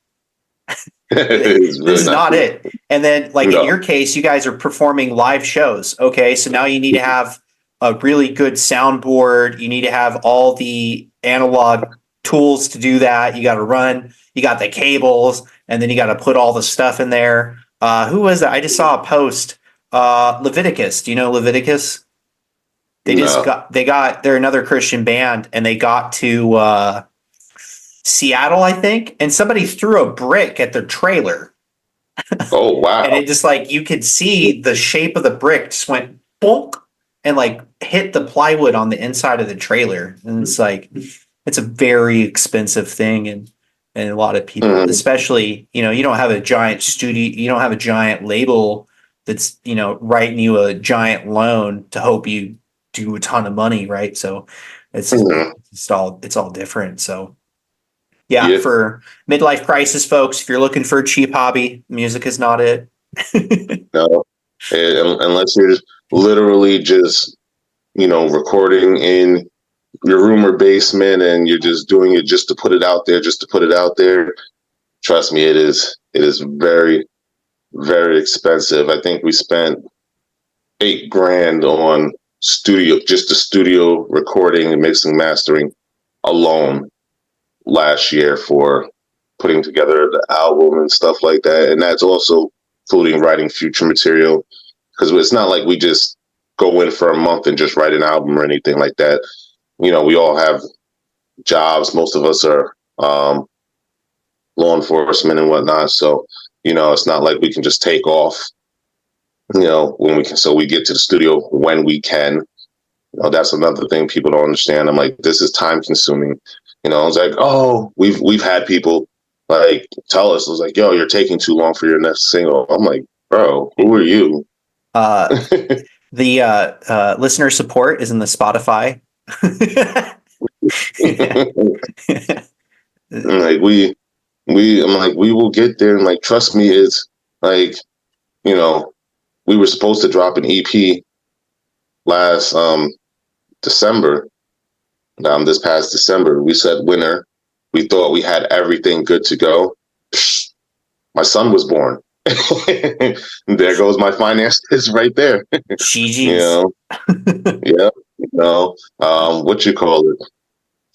This is not it. And then, like in your case, you guys are performing live shows. Okay, so now you need to have a really good soundboard. You need to have all the analog tools to do that. You got to run. You got the cables, and then you got to put all the stuff in there. Who was that? I just saw a post. Leviticus. Do you know Leviticus? They're another Christian band, and they got to Seattle, I think, and somebody threw a brick at their trailer. Oh, wow. And it just, like, you could see the shape of the brick just went bonk, and like hit the plywood on the inside of the trailer. And it's like, it's a very expensive thing. And a lot of people, especially, you know, you don't have a giant studio, you don't have a giant label that's, you know, writing you a giant loan to hope you do a ton of money. Right. So it's all different. So yeah, Yeah. for midlife crisis folks, if you're looking for a cheap hobby, music is not it. No, unless you're literally just, you know, recording in your room or basement and you're just doing it just to put it out there, just to put it out there. Trust me, it is very, very expensive. I think we spent $8,000 on just the studio recording and mixing, mastering alone last year for putting together the album and stuff like that. And that's also including writing future material, because it's not like we just go in for a month and just write an album or anything like that. You know, we all have jobs. Most of us are law enforcement and whatnot. So, you know, it's not like we can just take off, you know, when we can. So we get to the studio when we can. You know, that's another thing people don't understand. I'm like, this is time consuming. You know, I was like, oh, we've had people like tell us, it was like, yo, you're taking too long for your next single. I'm like, bro, who are you? The listener support is in the Spotify. Like I'm like, we will get there. And like, trust me, it's like, you know, we were supposed to drop an EP last December. This past December, we said winter. We thought we had everything good to go. My son was born. There goes my finances right there. You know, yeah. You know, what you call it?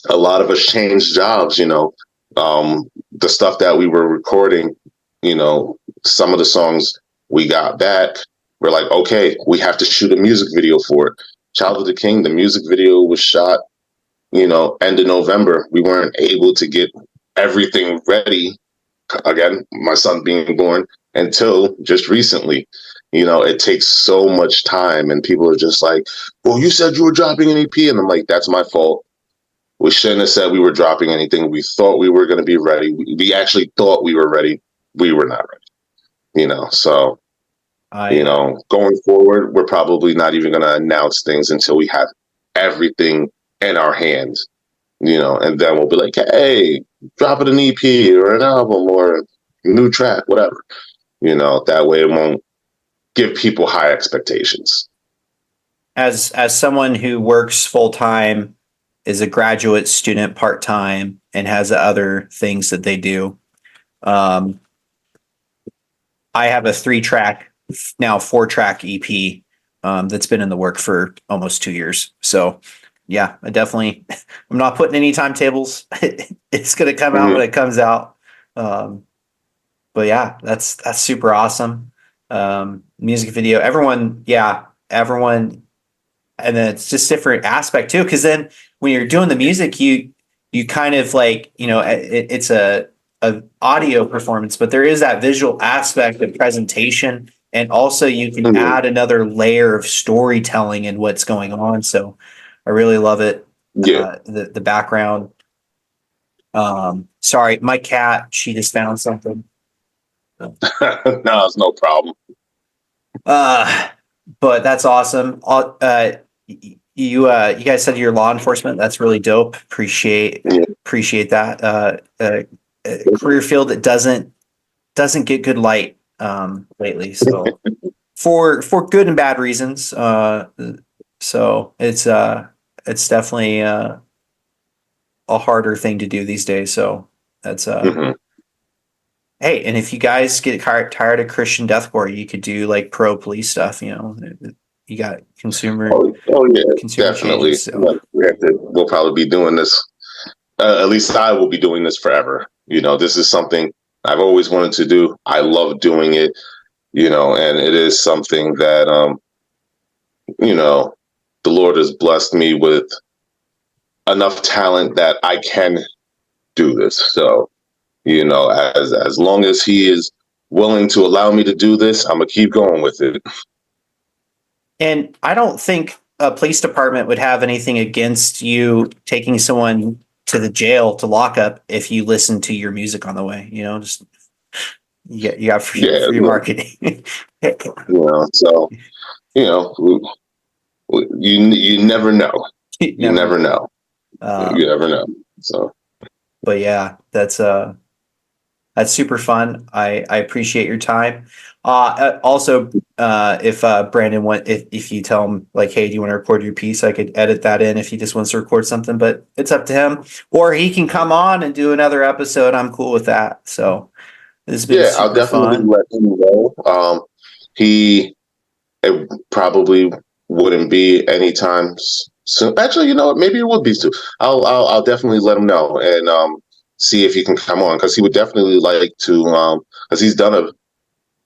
A lot of us changed jobs. You know, the stuff that we were recording. You know, some of the songs we got back. We're like, okay, we have to shoot a music video for it. Child of the King, the music video was shot, you know, end of November. We weren't able to get everything ready, again, my son being born, until just recently. You know, it takes so much time, and people are just like, well, you said you were dropping an EP. And I'm like, that's my fault. We shouldn't have said we were dropping anything. We thought we were going to be ready. We actually thought we were ready. We were not ready, you know, so. You know, going forward, we're probably not even going to announce things until we have everything in our hands, you know, and then we'll be like, hey, drop it an EP or an album or a new track, whatever, you know, that way it won't give people high expectations. As someone who works full time, is a graduate student part time, and has other things that they do, I have a 4-track EP that's been in the work for almost 2 years. So yeah, I'm not putting any timetables. It's going to come out when it comes out. But yeah, that's super awesome. Music video, everyone. And then it's just different aspect too. Cause then when you're doing the music, you kind of like, you know, it's a audio performance, but there is that visual aspect of presentation. And also you can add another layer of storytelling in what's going on. So I really love it. Yeah. The background. Sorry, my cat, she just found something. No, it's no problem. But that's awesome. You guys said you're law enforcement. That's really dope. Appreciate that. Career field that doesn't get good light lately. So for good and bad reasons. So it's definitely a harder thing to do these days. So that's hey, and if you guys get tired of Christian Deathcore, you could do like pro police stuff. You know, you got consumer. Oh yeah, consumer definitely. Changes, so. We'll probably be doing this. At least I will be doing this forever. You know, this is something I've always wanted to do. I love doing it. You know, and it is something that you know, the Lord has blessed me with enough talent that I can do this. So, you know, as long as He is willing to allow me to do this, I'm gonna keep going with it. And I don't think a police department would have anything against you taking someone to the jail to lock up if you listen to your music on the way. Just you got free marketing. So you never know. You never know. You never know. So, but yeah, that's super fun. I appreciate your time. Also, if Brandon if you tell him like, hey, do you want to record your piece? I could edit that in if he just wants to record something, but it's up to him. Or he can come on and do another episode. I'm cool with that. So this has been super I'll definitely fun. let him know. It probably wouldn't be anytime soon. Actually, you know what? Maybe it would be soon. I'll definitely let him know and see if he can come on, because he would definitely like to. Because he's done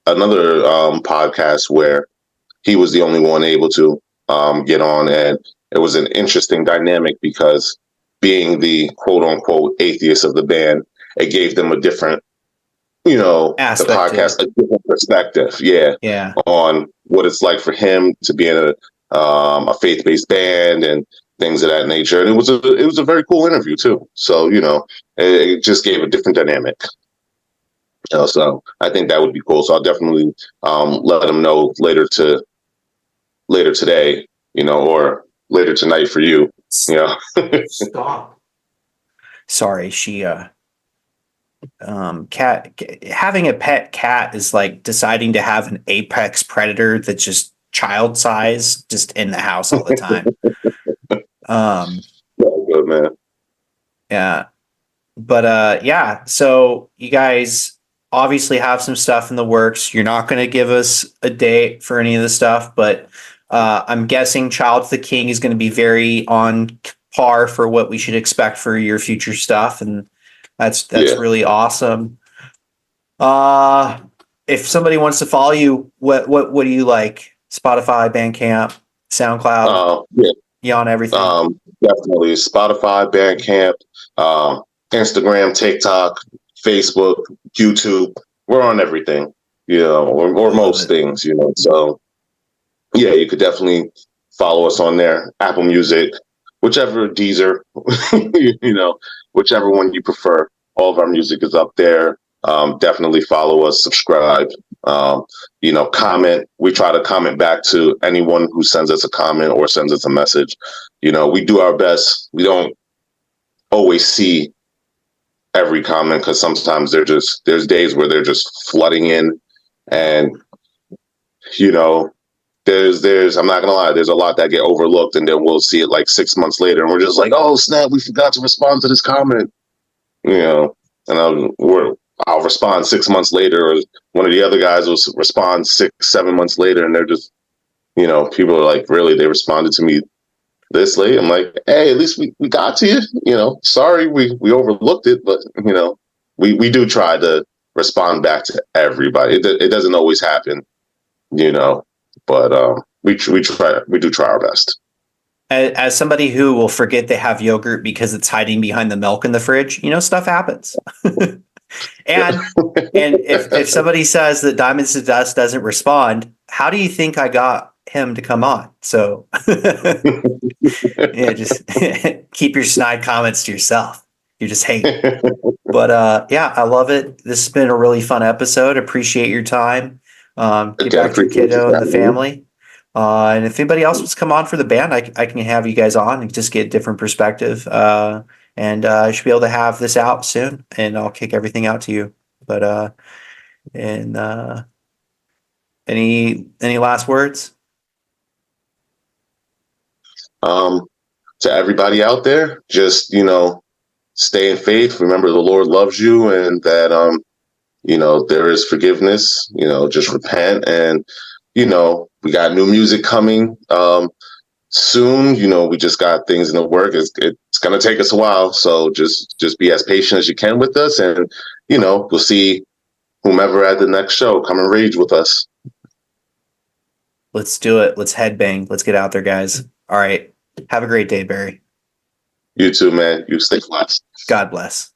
another podcast where he was the only one able to get on, and it was an interesting dynamic because being the quote unquote atheist of the band, it gave them a different, Aspect the podcast, a different perspective, on what it's like for him to be in a faith-based band and things of that nature. And it was a very cool interview too. So it just gave a different dynamic. So I think that would be cool. So I'll definitely let him know later today, or later tonight for you. Stop. Sorry, she cat having a pet cat is like deciding to have an apex predator that's just child size just in the house all the time. Good, man. Yeah. But so you guys obviously have some stuff in the works. You're not going to give us a date for any of the stuff, but I'm guessing Child of the King is going to be very on par for what we should expect for your future stuff, and that's really awesome. If somebody wants to follow you, what do you like? Spotify, Bandcamp, SoundCloud, on everything. Definitely Spotify, Bandcamp, Instagram, TikTok, Facebook, YouTube. We're on everything, or most things, So you could definitely follow us on there. Apple Music, whichever, Deezer, whichever one you prefer. All of our music is up there. Definitely follow us, subscribe, comment. We try to comment back to anyone who sends us a comment or sends us a message. We do our best. We don't always see every comment because sometimes there's days where they're just flooding in, and there's I'm not gonna lie, there's a lot that get overlooked, and then we'll see it like 6 months later, and we're just like, oh snap, we forgot to respond to this comment, and I'll respond 6 months later, or one of the other guys will respond 6-7 months later, and they're just, people are like, really, they responded to me this late? I'm like, hey, at least we got to you. Sorry we overlooked it, but we do try to respond back to everybody. It doesn't always happen, but we do try our best. As somebody who will forget they have yogurt because it's hiding behind the milk in the fridge, stuff happens. and if somebody says that Diamonds to Dust doesn't respond, how do you think I got him to come on? So just keep your snide comments to yourself. You just hate. But I love it. This has been a really fun episode. Appreciate your time. Get back to your kiddo and the family. And if anybody else wants to come on for the band, I can have you guys on and just get a different perspective. And I should be able to have this out soon, and I'll kick everything out to you. But any last words? To everybody out there, just stay in faith. Remember, the Lord loves you, and that there is forgiveness. Just repent, and we got new music coming soon. We just got things in the work. It's going to take us a while, so just be as patient as you can with us, and we'll see whomever at the next show come and rage with us. Let's do it. Let's headbang. Let's get out there, guys. All right. Have a great day, Barry. You too, man. You stay blessed. God bless.